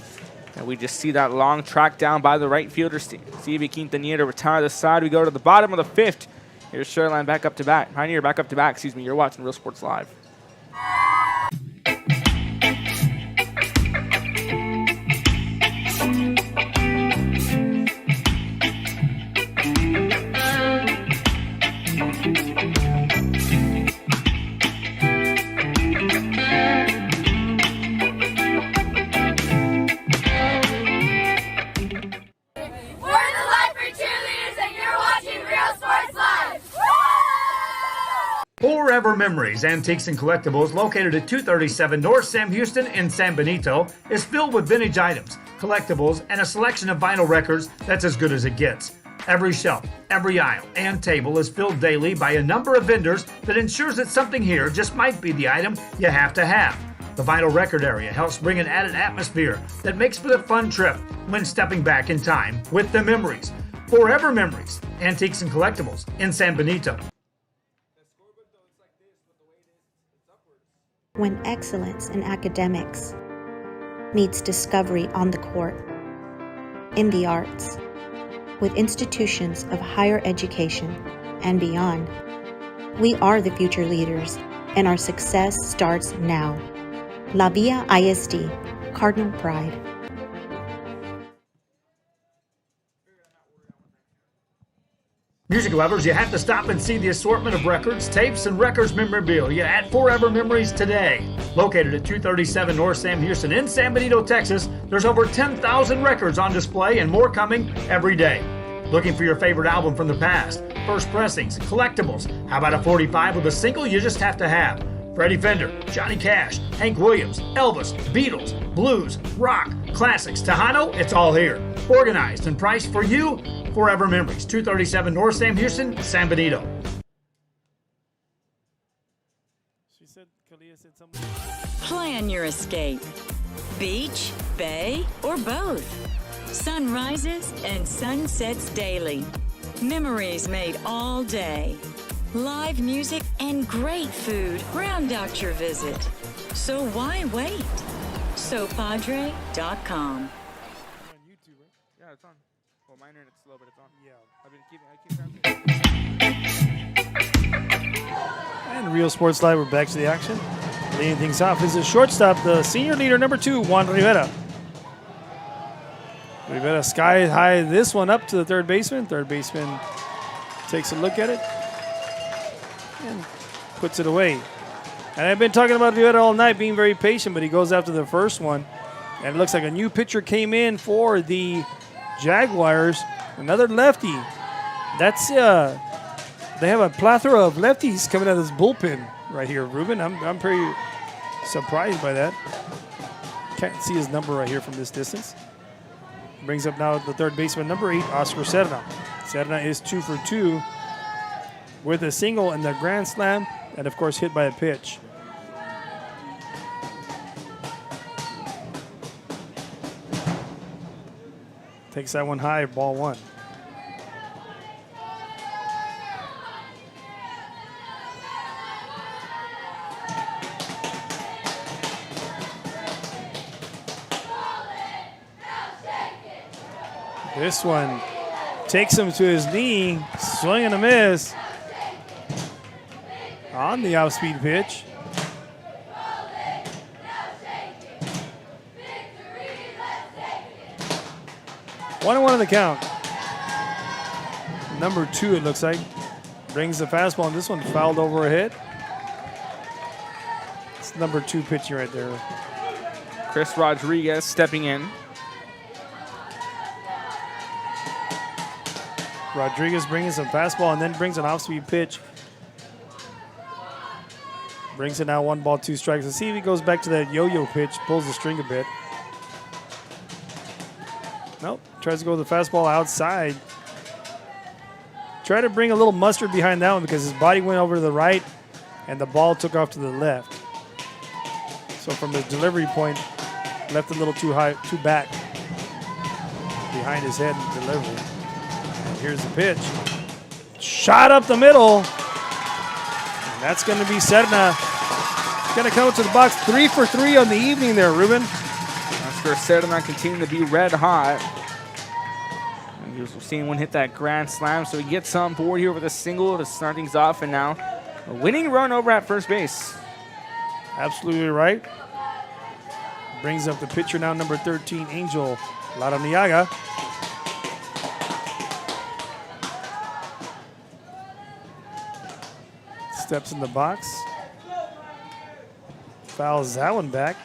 And we just see that long track down by the right fielder, Stevie Quintanilla, to retire the side. We go to the bottom of the 5th. Here's Sharyland back up to bat. Pioneer back up to bat, excuse me. You're watching Real Sports Live. Memories, Antiques and Collectibles, located at 237 North Sam Houston in San Benito, is filled with vintage items, collectibles, and a selection of vinyl records that's as good as it gets. Every shelf, every aisle, and table is filled daily by a number of vendors that ensures that something here just might be the item you have to have. The vinyl record area helps bring an added atmosphere that makes for the fun trip when stepping back in time with the memories. Forever Memories, Antiques and Collectibles in San Benito. When excellence in academics meets discovery on the court, in the arts, with institutions of higher education and beyond, we are the future leaders, and our success starts now. La Villa ISD, Cardinal Pride. Music lovers, you have to stop and see the assortment of records, tapes, and records memorabilia at Forever Memories today. Located at 237 North Sam Houston in San Benito, Texas, there's over 10,000 records on display and more coming every day. Looking for your favorite album from the past, first pressings, collectibles? How about a 45 with a single you just have to have? Freddie Fender, Johnny Cash, Hank Williams, Elvis, Beatles, blues, rock, classics, Tejano, it's all here. Organized and priced for you. Forever Memories, 237 North Sam Houston, San Benito. Plan your escape. Beach, bay, or both. Sunrises and sunsets daily. Memories made all day. Live music and great food round out your visit. So why wait? SoPadre.com. Yeah, it's on. Well, my internet's slow, but it's on. Yeah. I've been keeping And Real Sports Live, we're back to the action. Leading things off is the shortstop, the senior leader, number 2, Juan Rivera. Rivera sky high this one up to the third baseman. Third baseman takes a look at it and puts it away. And I've been talking about Rivera all night, being very patient, but he goes after the first one. And it looks like a new pitcher came in for the Jaguars, another lefty. That's they have a plethora of lefties coming out of this bullpen right here, Ruben. I'm pretty surprised by that. Can't see his number right here from this distance. Brings up now the third baseman, number 8, Oscar Serna. Serna is 2 for 2 with a single and the grand slam, and of course hit by a pitch. Takes that one high, ball 1. This one takes him to his knee, swing and a miss on the off-speed pitch. One and one on the count. Number 2, it looks like, brings the fastball, and this one fouled over a hit. It's number 2 pitching right there. Chris Rodriguez stepping in. Rodriguez brings some fastball and then brings an off-speed pitch. Brings it now 1 ball, 2 strikes. Let's see if he goes back to that yo-yo pitch, pulls the string a bit. Nope, tries to go with the fastball outside. Try to bring a little mustard behind that one because his body went over to the right and the ball took off to the left. So from his delivery point, left a little too high, too back behind his head in delivery. Here's the pitch. Shot up the middle. And that's going to be Serna. Going to come to the box. 3 for 3 on the evening there, Ruben. That's for Serna continuing to be red hot. And we're seeing one hit that grand slam, so he gets on board here with a single to start things off, and now a winning run over at first base. Absolutely right. Brings up the pitcher now, number 13, Angel Laraniaga. Steps in the box. Fouls that one back.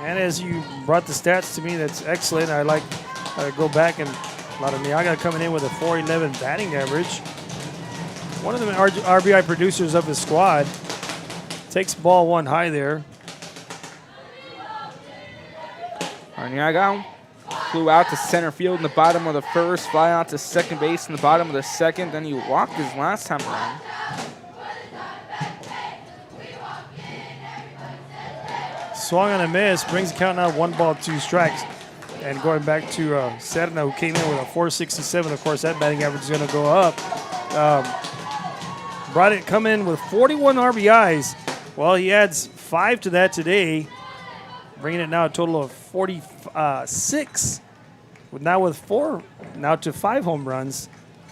And as you brought the stats to me, that's excellent. I like go back, and Ladoniaga coming in with a .411 batting average. One of the RBI producers of his squad. Takes ball one high there. Ladoniaga flew out to center field in the bottom of the first, fly out to second base in the bottom of the second, then he walked his last time around. Swung on a miss, brings the count now 1 ball, 2 strikes. And going back to Serna, who came in with a .467, of course, that batting average is going to go up. Come in with 41 RBIs. Well, he adds 5 to that today, bringing it now a total of 46. Now with 4, now to 5 home runs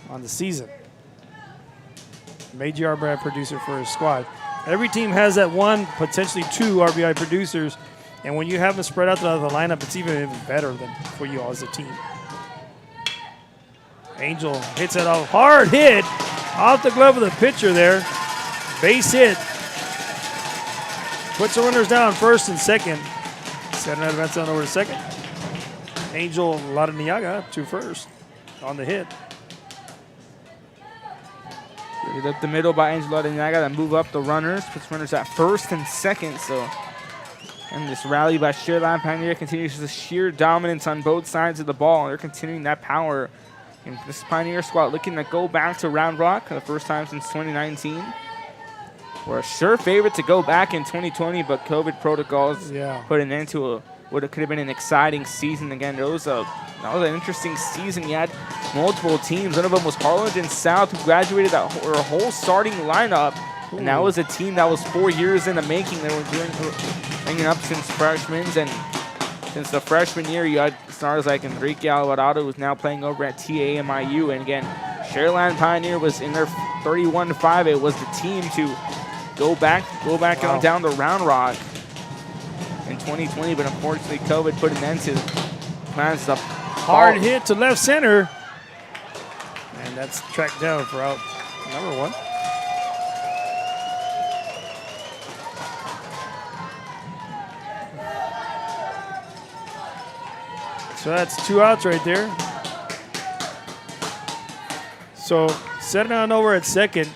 on the season. Major RBI producer for his squad. Every team has that 1, potentially 2 RBI producers, and when you have them spread out throughout the lineup, it's even better than for you all as a team. Angel hits it off, hard hit off the glove of the pitcher there. Base hit. Puts the runners down first and second. Setting advance on over to second. Angel Ladoniaga to first on the hit. Hit up the middle by Angel Ladoniaga to move up the runners. Puts runners at first and second. And this rally by Sharyland Pioneer continues the sheer dominance on both sides of the ball. They're continuing that power. And this Pioneer squad looking to go back to Round Rock for the first time since 2019. We're a sure favorite to go back in 2020, but COVID protocols put an end to what could have been an exciting season again. That was an interesting season. You had multiple teams. One of them was Harlingen South, who graduated their whole starting lineup. Ooh. And that was a team that was 4 years in the making. They were hanging up since freshmen. And since the freshman year, you had stars like Enrique Alvarado, who's now playing over at TAMIU. And again, Sharyland Pioneer was in their 31-5. It was the team to go back on down the Round Rock in 2020, but unfortunately COVID put an end to plans. Hard hit to left center, and that's tracked down for out number 1. So that's 2 outs right there. So setting on over at second.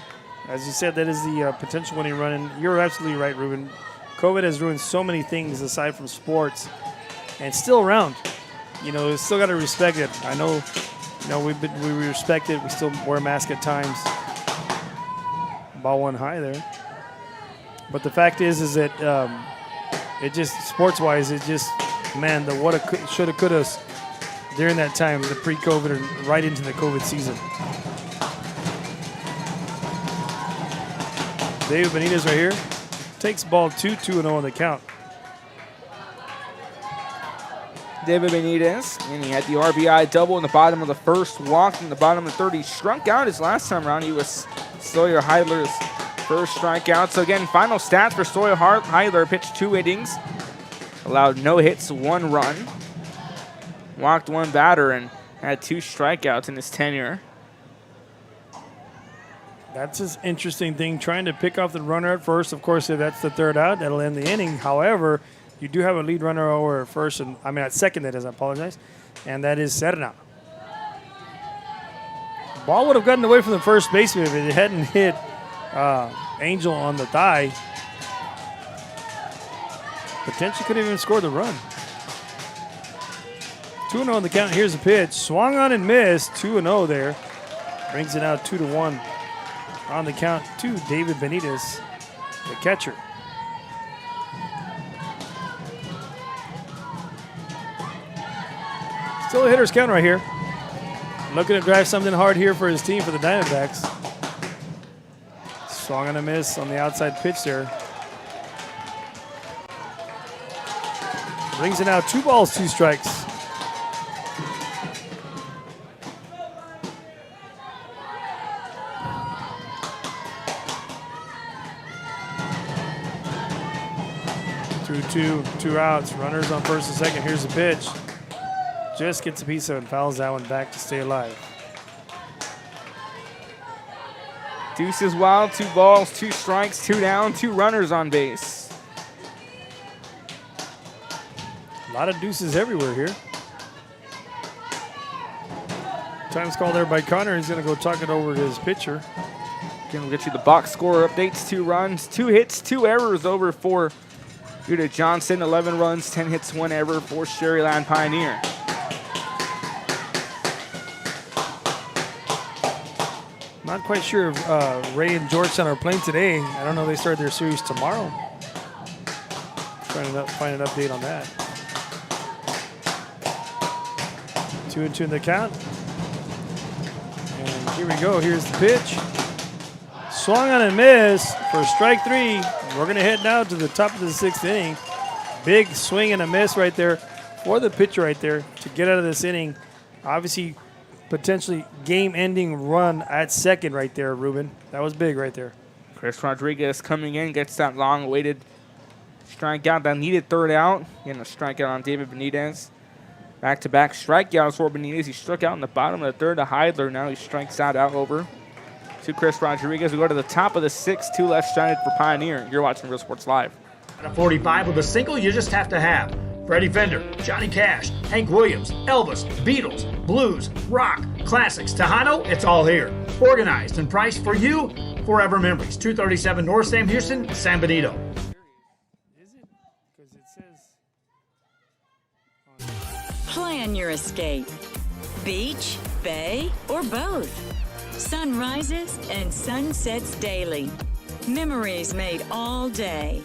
As you said, that is the potential winning run, and you're absolutely right, Ruben. COVID has ruined so many things aside from sports, and still around. Still got to respect it. I know, we respect it. We still wear a mask at times. Ball one high there. But the fact is that it just, sports-wise, it just, man, the what shoulda, coulda during that time, the pre-COVID and right into the COVID season. David Benitez right here takes ball 2-0 on the count. David Benitez, and he had the RBI double in the bottom of the first, walked in the bottom of the third. He struck out his last time around. He was Sawyer Heidler's first strikeout. So again, final stats for Sawyer Heidler: pitched 2 innings, allowed no hits, 1 run, walked 1 batter, and had 2 strikeouts in his tenure. That's an interesting thing, trying to pick off the runner at first. Of course, if that's the 3rd out, that'll end the inning. However, you do have a lead runner over at first, at second, that is, I apologize, and that is Serna. Ball would have gotten away from the first baseman if it hadn't hit Angel on the thigh. Potentially could have even scored the run. 2-0 on the count. Here's the pitch. Swung on and missed. 2-0 there. Brings it out 2-1 on the count to David Benitez, the catcher. Still a hitter's count right here. Looking to drive something hard here for his team, for the Diamondbacks. Swung and a miss on the outside pitch there. Brings it out 2 balls, 2 strikes. Two outs. Runners on first and second. Here's the pitch. Just gets a piece of it and fouls that one back to stay alive. Deuces wild, 2 balls, 2 strikes, 2 down, 2 runners on base. A lot of deuces everywhere here. Time's called there by Connor. He's going to go tuck it over to his pitcher. Again, we'll get you the box score updates. 2 runs, 2 hits, 2 errors over for Buda Johnson. 11 runs, 10 hits, 1 error for Sharyland Pioneer. Not quite sure if Ray and Georgetown are playing today. I don't know if they start their series tomorrow. Trying to find an update on that. 2-2 in the count. And here we go. Here's the pitch. Swung on and missed for strike 3. We're going to head now to the top of the 6th inning. Big swing and a miss right there for the pitcher right there to get out of this inning. Obviously, potentially game-ending run at second right there, Ruben. That was big right there. Chris Rodriguez coming in, gets that long-awaited strikeout, that needed third out. Getting a strikeout on David Benitez. Back-to-back strikeouts for Benitez. He struck out in the bottom of the 3rd to Heidler. Now he strikes out over to Chris Rodriguez. We go to the top of the 6th, 2 left stranded for Pioneer. You're watching Real Sports Live. At a 45 with a single you just have to have. Freddie Fender, Johnny Cash, Hank Williams, Elvis, Beatles, blues, rock, classics, Tejano, it's all here. Organized and priced for you. Forever Memories, 237 North Sam Houston, San Benito. Plan your escape. Beach, bay, or both. Sunrises and sunsets daily. Memories made all day.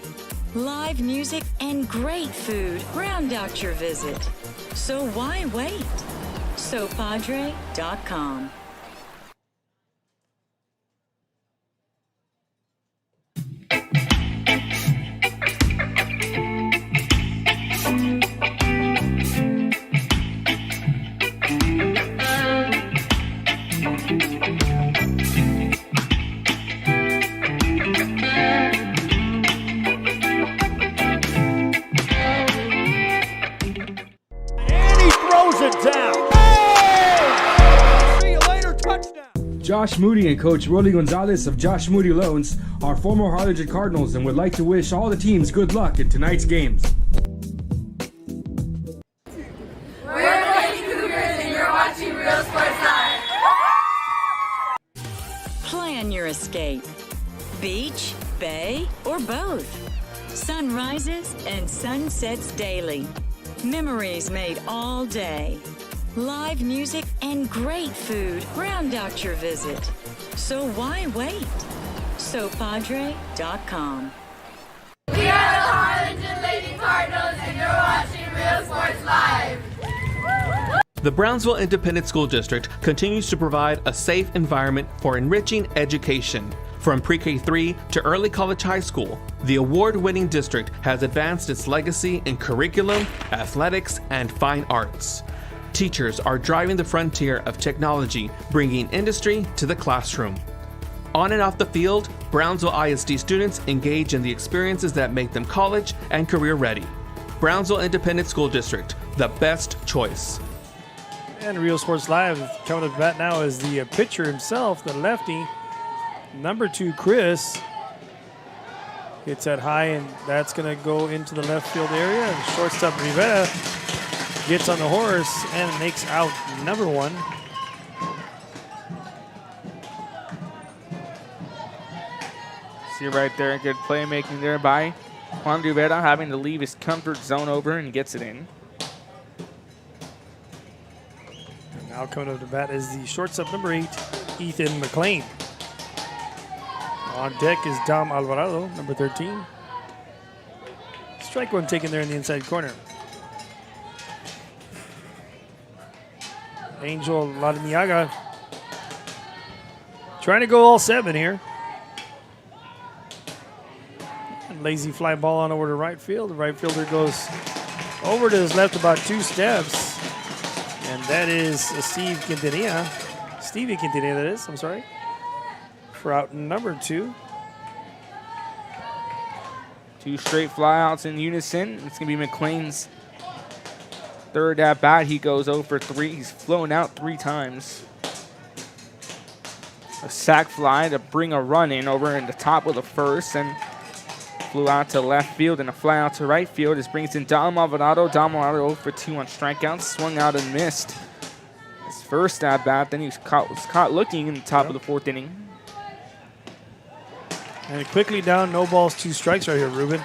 Live music and great food round out your visit. So why wait? SoPadre.com. Josh Moody and Coach Rolly Gonzalez of Josh Moody Loans are former Harlingen Cardinals and would like to wish all the teams good luck in tonight's games. We're the Lady Cougars and you're watching Real Sports Live. Plan your escape. Beach, bay, or both. Sunrises and sunsets daily. Memories made all day. Live music and great food round out your visit. So why wait? SoPadre.com. We are the Harlingen Lady Cardinals and you're watching Real Sports Live. The Brownsville Independent School District continues to provide a safe environment for enriching education. From pre-K 3 to early college high school, the award-winning district has advanced its legacy in curriculum, athletics, and fine arts. Teachers are driving the frontier of technology, bringing industry to the classroom. On and off the field, Brownsville ISD students engage in the experiences that make them college and career ready. Brownsville Independent School District, the best choice. And Real Sports Live coming to bat now is the pitcher himself, the lefty, number 2, Chris. Hits that high, and that's going to go into the left field area. And shortstop Rivera gets on the horse and makes out number 1. See right there, good playmaking there by Juan Rivera, having to leave his comfort zone over and gets it in. And now coming up to bat is the shortstop number 8, Ethan McLean. On deck is Dom Alvarado, number 13. Strike 1 taken there in the inside corner. Angel Ladiniaga trying to go all 7 here. Lazy fly ball on over to right field. The right fielder goes over to his left about 2 steps. And that is Stevie Quintanilla, that is, I'm sorry, for out number 2. 2 straight flyouts in unison. It's going to be McLean's 3rd at bat. He goes 0 for 3. He's flown out 3 times. A sac fly to bring a run in over in the top of the 1st, and flew out to left field, and a fly out to right field. This brings in Dom Alvarado. Dom Alvarado 0 for 2 on strikeouts. Swung out and missed. his first at bat. Then he was caught looking in the top of the 4th inning. And quickly down, no balls, 2 strikes right here, Ruben.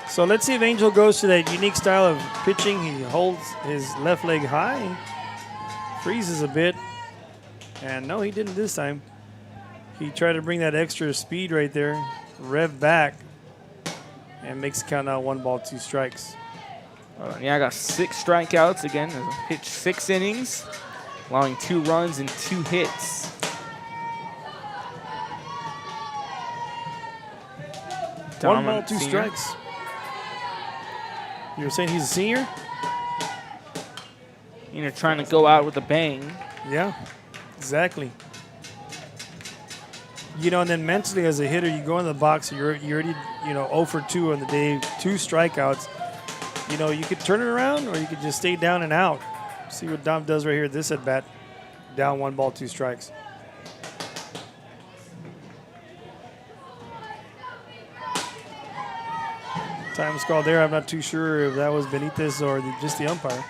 So let's see if Angel goes to that unique style of pitching. He holds his left leg high, freezes a bit. And no, he didn't this time. He tried to bring that extra speed right there, rev back, and makes the count out 1 ball, 2 strikes. Yeah, I got 6 strikeouts again. Pitched 6 innings, allowing 2 runs and 2 hits. 1 ball, 2 strikes. You were saying he's a senior? You know, trying to go out with a bang. Yeah, exactly. You know, and then mentally as a hitter, you go in the box, you're already, 0 for 2 on the day, 2 strikeouts. You know, you could turn it around or you could just stay down and out. See what Dom does right here, this at bat. Down 1 ball, 2 strikes. Time's called there. I'm not too sure if that was Benitez or just the umpire.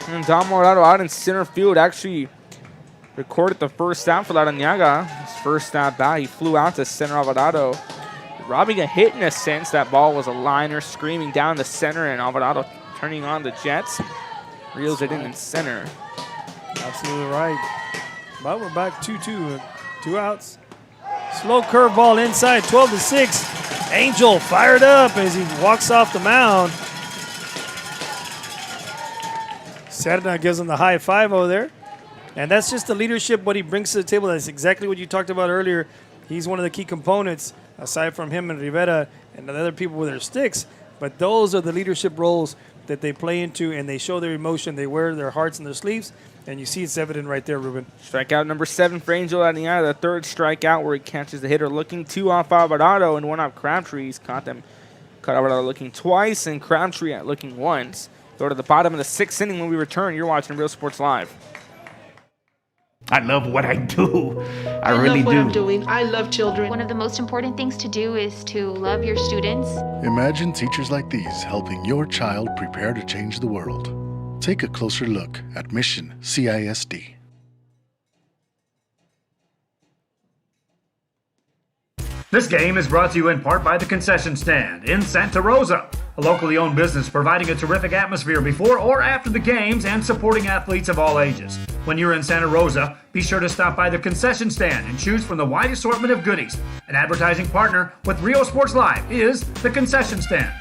And Dom Morado out in center field actually recorded the first out for Larrañaga. His first at bat, he flew out to center Alvarado, robbing a hit in a sense. That ball was a liner screaming down the center, and Alvarado turning on the Jets. Reels it in center. Absolutely right. But we're back 2-2. 2 outs. Slow curveball inside, 12-6. Angel fired up as he walks off the mound. Serna gives him the high 5-0 there. And that's just the leadership, what he brings to the table. That's exactly what you talked about earlier. He's one of the key components, aside from him and Rivera and the other people with their sticks. But those are the leadership roles that they play into, and they show their emotion. They wear their hearts in their sleeves, and you see it's evident right there, Ruben. Strikeout number 7 for Angel Larrañaga, the 3rd strikeout where he catches the hitter looking 2 off Alvarado and 1 off Crabtree. He's caught Alvarado looking twice and Crabtree looking once. Go to the bottom of the 6th inning when we return. You're watching Real Sports Live. I love what I do. I really love what do. I'm doing. I love children. One of the most important things to do is to love your students. Imagine teachers like these helping your child prepare to change the world. Take a closer look at Mission CISD. This game is brought to you in part by the Concession Stand in Santa Rosa, a locally owned business providing a terrific atmosphere before or after the games and supporting athletes of all ages. When you're in Santa Rosa, be sure to stop by the Concession Stand and choose from the wide assortment of goodies. An advertising partner with Rio Sports Live is the Concession Stand.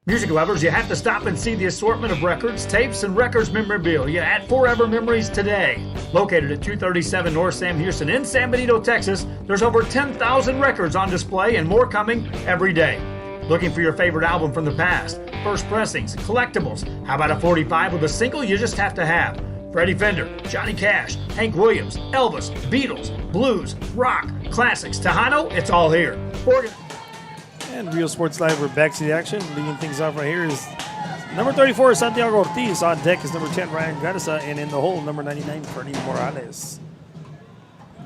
Music lovers, you have to stop and see the assortment of records, tapes, and records memorabilia at Forever Memories today. Located at 237 North Sam Houston in San Benito, Texas, there's over 10,000 records on display and more coming every day. Looking for your favorite album from the past, first pressings, collectibles? How about a 45 with a single you just have to have? Freddie Fender, Johnny Cash, Hank Williams, Elvis, Beatles, blues, rock, classics, Tejano, it's all here. And Real Sports Live, we're back to the action. Leading things off right here is number 34, Santiago Ortiz. On deck is number 10, Ryan Garza. And in the hole, number 99, Fernie Morales.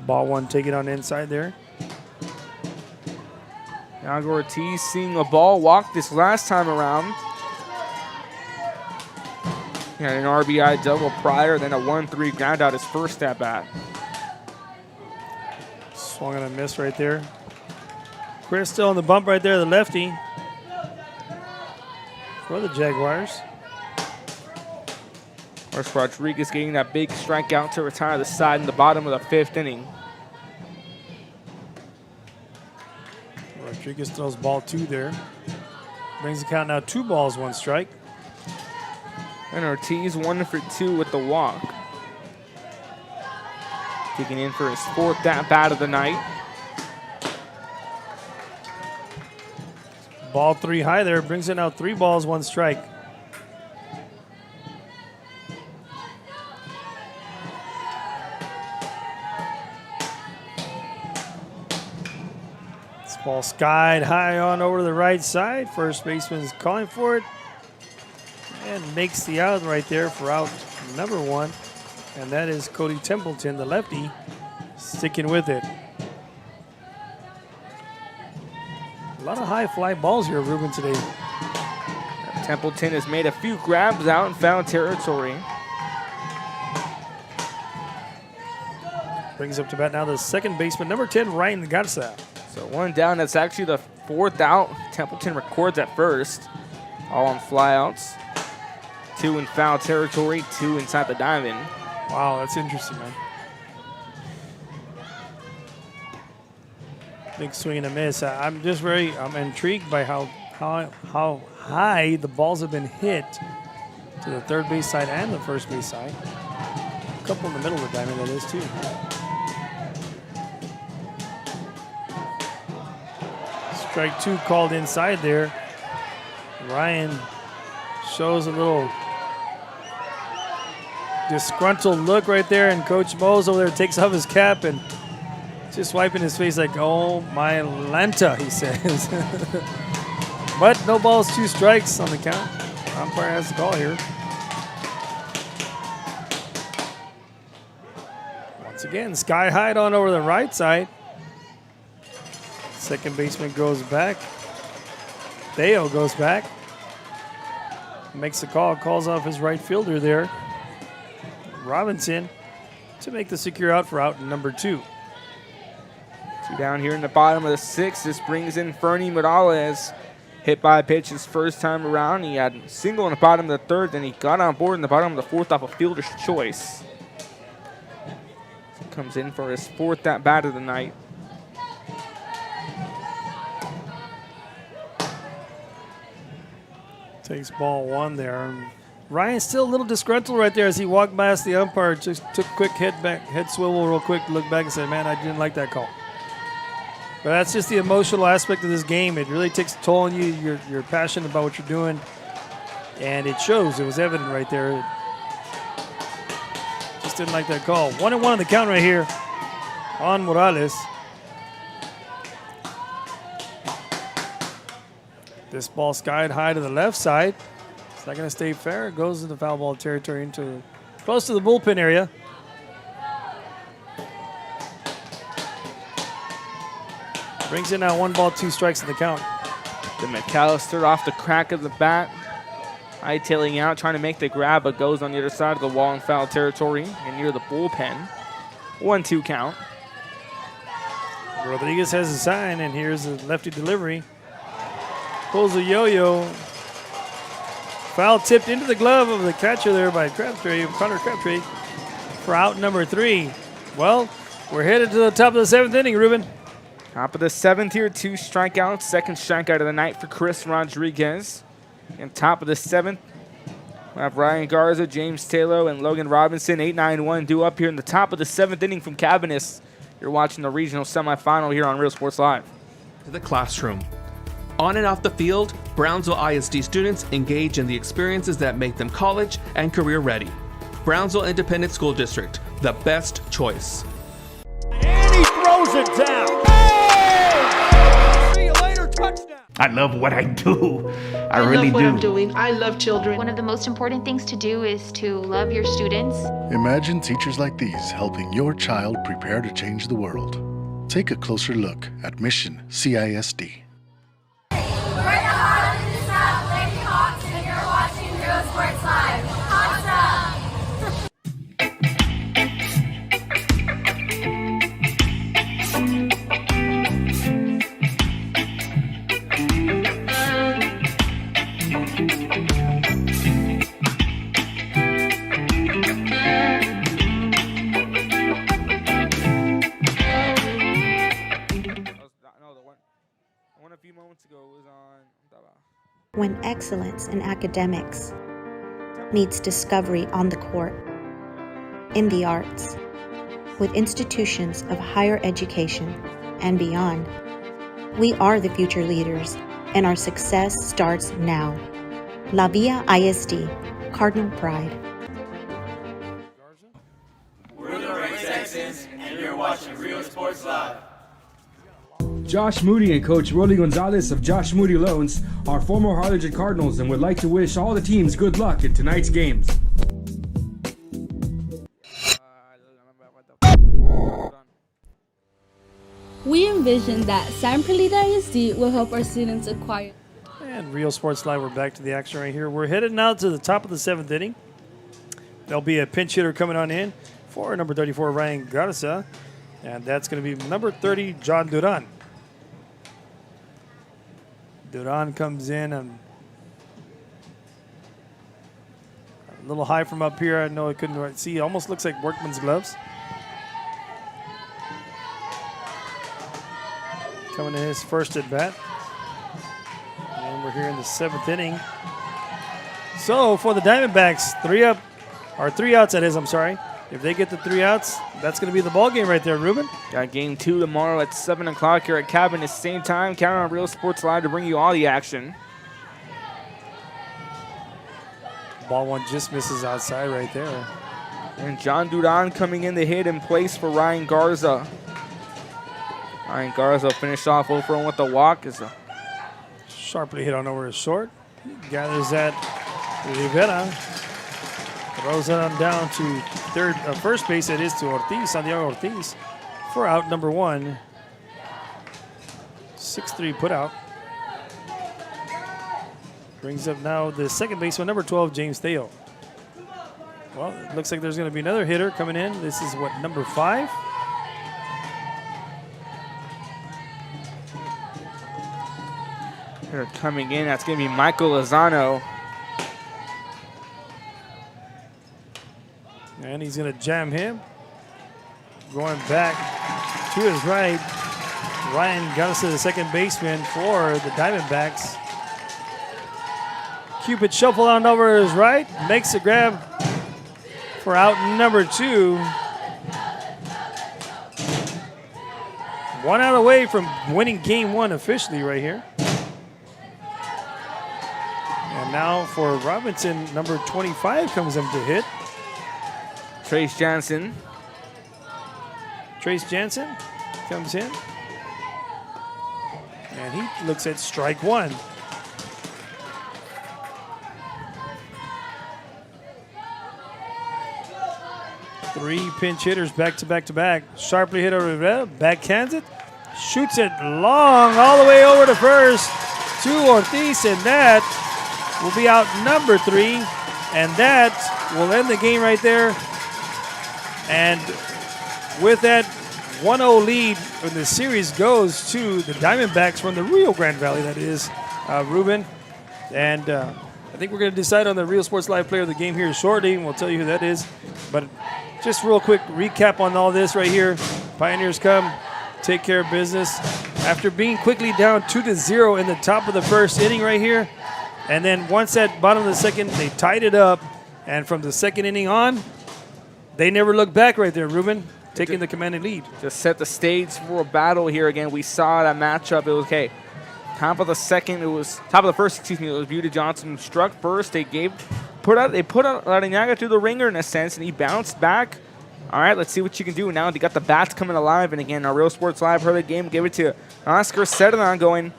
Ball 1 taken on the inside there. Santiago Ortiz seeing a ball walk this last time around. He had an RBI double prior, then a 1-3 ground out his first at bat. Swung and a miss right there. Chris still on the bump right there, the lefty for the Jaguars. Carlos Rodriguez getting that big strikeout to retire the side in the bottom of the 5th inning. Rodriguez throws ball 2 there. Brings the count now 2 balls, 1 strike. And Ortiz 1 for 2 with the walk. Kicking in for his 4th at bat of the night. Ball 3 high there, brings in out 3 balls, 1 strike. This ball skied high on over to the right side. First baseman's calling for it and makes the out right there for out number 1. And that is Cody Templeton, the lefty, sticking with it. lot of high fly balls here, Ruben, today. Templeton has made a few grabs out in foul territory. Brings up to bat now the second baseman, number 10, Ryan Garza. So one down. That's actually the fourth out. Templeton records at first. All on flyouts. 2 in foul territory, 2 inside the diamond. Wow, that's interesting, man. Big swing and a miss. I'm intrigued by how high the balls have been hit to the third base side and the first base side. A couple in the middle of the diamond, that is, too. Strike 2 called inside there. Ryan shows a little disgruntled look right there, and Coach Mose over there takes off his cap and just wiping his face like, oh my Lanta, he says. But no balls, 2 strikes on the count. Umpire has the call here. Once again, sky high on over the right side. Second baseman goes back. Theo goes back. Makes the call, calls off his right fielder there. Robinson to make the secure out for out number 2. 2 down here in the bottom of the 6th. This brings in Fernie Morales. Hit by a pitch his first time around. He had a single in the bottom of the 3rd, then he got on board in the bottom of the 4th off a fielder's choice. Comes in for his 4th at bat of the night. Takes ball 1 there. Ryan's still a little disgruntled right there as he walked past the umpire. Just took a quick head swivel real quick, looked back and said, man, I didn't like that call. But that's just the emotional aspect of this game. It really takes a toll on you. You're passionate about what you're doing. And it shows. It was evident right there. Just didn't like that call. 1-1 on the count right here on Morales. This ball skied high to the left side. It's not going to stay fair. It goes into foul ball territory, into close to the bullpen area. Brings in now 1 ball, 2 strikes in the count. The McAllister off the crack of the bat. Hightailing out, trying to make the grab, but goes on the other side of the wall in foul territory and near the bullpen. 1-2 count. Rodriguez has a sign, and here's a lefty delivery. Pulls a yo-yo. Foul tipped into the glove of the catcher there by Connor Crabtree for out number 3. Well, we're headed to the top of the 7th inning, Ruben. Top of the 7th here, 2 strikeouts. Second strikeout of the night for Chris Rodriguez. And top of the 7th, we have Ryan Garza, James Taylor, and Logan Robinson. 8-9-1 due up here in the top of the 7th inning from Cavanis. You're watching the regional semifinal here on Real Sports Live. To the classroom. On and off the field, Brownsville ISD students engage in the experiences that make them college and career ready. Brownsville Independent School District, the best choice. And he throws it down. See you later, touchdown. I love what I do. I really love what do. I'm doing. I love children. One of the most important things to do is to love your students. Imagine teachers like these helping your child prepare to change the world. Take a closer look at Mission CISD. We're the Harlingen South Lady Hawks, and you're watching Real Sports Live. When excellence in academics meets discovery on the court, in the arts, with institutions of higher education and beyond, we are the future leaders, and our success starts now. La Villa ISD, Cardinal Pride. We're the Red Texans, and you're watching Real Sports Live. Josh Moody and Coach Rolly Gonzalez of Josh Moody Loans are former Harlingen Cardinals and would like to wish all the teams good luck in tonight's games. We vision that San Perlita ISD will help our students acquire. And Real Sports Live, we're back to the action right here. We're headed now to the top of the 7th inning. There'll be a pinch hitter coming on in for number 34, Ryan Garza. And that's going to be number 30, John Duran. Duran comes in and a little high from up here. I know I couldn't see. It almost looks like workman's gloves. Coming in his first at bat. And we're here in the 7th inning. So for the Diamondbacks, 3 outs that is, I'm sorry. If they get the 3 outs, that's going to be the ball game right there, Ruben. Got game 2 tomorrow at 7 o'clock here at Cabin at the same time. Count on Real Sports Live to bring you all the action. Ball one just misses outside right there. And John Duran coming in to hit in place for Ryan Garza. Ryan Garza finished off over with the walk. Is a sharply hit on over his short. Gathers that Rivera. Throws it on down to first base. It is to Ortiz, Santiago Ortiz, for out number 1. 6-3 put out. Brings up now the second baseman, number 12, James Theo. Well, it looks like there's going to be another hitter coming in. This is what, number 5? Hitter coming in. That's going to be Michael Lozano. And he's going to jam him. Going back to his right, Ryan Garza, the second baseman for the Diamondbacks. Cupid shuffle on over his right, makes a grab for out number 2. 1 out away from winning game 1 officially right here. And now for Robinson, number 25 comes up to hit. Trace Jansen. Trace Jansen comes in. And he looks at strike 1. Three pinch hitters back to back to back. Sharply hit over Rivera, backhands it, shoots it long all the way over to first to Ortiz, and that will be out number 3, and that will end the game right there. And with that 1-0 lead, the series goes to the Diamondbacks from the Rio Grande Valley, that is, Ruben. And I think we're going to decide on the Real Sports Live player of the game here shortly, and we'll tell you who that is. But just real quick recap on all this right here. Pioneers come, take care of business. After being quickly down 2-0 in the top of the first inning right here, and then once at bottom of the second, they tied it up. And from the second inning on, they never looked back right there, Ruben, taking the commanding lead. Just set the stage for a battle here again. We saw that matchup. It was okay. Top of the first, it was Buda Johnson who struck first. They put out Larinaga through the ringer in a sense, and he bounced back. All right, let's see what you can do now. They got the bats coming alive, and again, our Real Sports Live heard the game. Gave it to Oscar Sedanon, going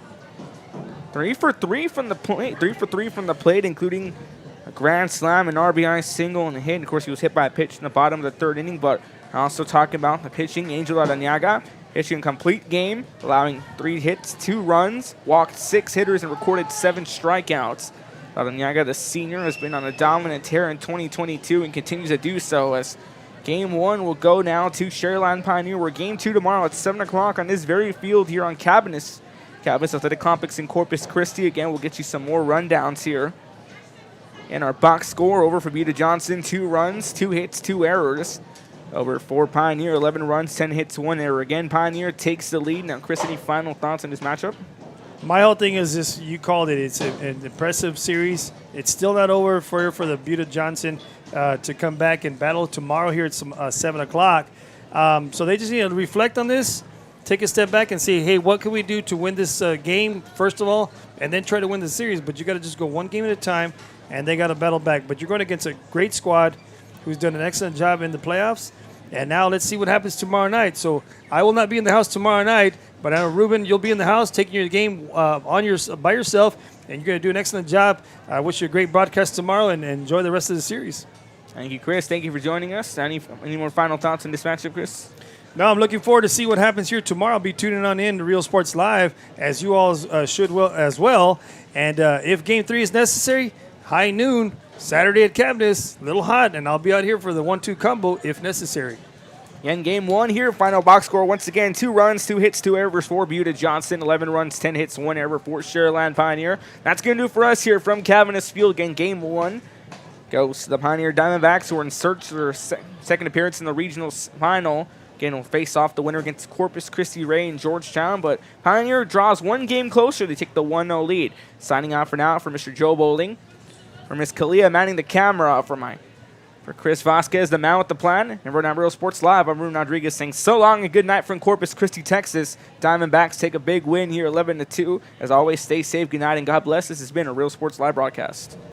3 for 3 from the plate. 3 for 3 from the plate, including a grand slam, an RBI single, and a hit. And of course, he was hit by a pitch in the bottom of the 3rd inning. But also talking about the pitching, Angel Larinaga pitching a complete game, allowing 3 hits, 2 runs, walked 6 hitters, and recorded 7 strikeouts. Larinaga, the senior, has been on a dominant tear in 2022 and continues to do so, as Game 1 will go now to Sharyland Pioneer, where Game 2 tomorrow at 7 o'clock on this very field here on Cabinus Athletic Complex in Corpus Christi. Again, we'll get you some more rundowns here. And our box score over for Buda Johnson, 2 runs, 2 hits, 2 errors. Over for Pioneer, 11 runs, 10 hits, 1 error. Again, Pioneer takes the lead. Now, Chris, any final thoughts on this matchup? My whole thing is this, you called it. It's an impressive series. It's still not over for the Buda Johnson to come back and battle tomorrow here at 7 o'clock. So they just need to reflect on this, take a step back and say, hey, what can we do to win this game, first of all, and then try to win the series. But you got to just go one game at a time, and they got to battle back. But you're going against a great squad who's done an excellent job in the playoffs. And now let's see what happens tomorrow night. So I will not be in the house tomorrow night, but I know, Ruben, you'll be in the house taking your game by yourself, and you're going to do an excellent job. I wish you a great broadcast tomorrow, and enjoy the rest of the series. Thank you, Chris. Thank you for joining us. Any more final thoughts on this matchup, Chris? No, I'm looking forward to see what happens here tomorrow. I'll be tuning on in to Real Sports Live, as you all should as well. And if Game 3 is necessary, high noon, Saturday at Cavness, a little hot, and I'll be out here for the 1-2 combo if necessary. In Game 1 here, final box score once again, 2 runs, 2 hits, 2 errors for Buda Johnson, 11 runs, 10 hits, 1 error for Sharyland Pioneer. That's going to do for us here from Cavness Field. Again, Game 1 goes to the Pioneer Diamondbacks, who are in search for their second appearance in the regional final. Again, we'll face off the winner against Corpus Christi Ray and Georgetown, but Pioneer draws 1 game closer. They take the 1-0 lead. Signing off for now for Mr. Joe Bowling, for Miss Kalia manning the camera, for Chris Vasquez, the man with the plan, and we're now Real Sports Live. I'm Ruben Rodriguez saying so long and good night from Corpus Christi, Texas. Diamondbacks take a big win here, 11-2. As always, stay safe, good night, and God bless. This has been a Real Sports Live broadcast.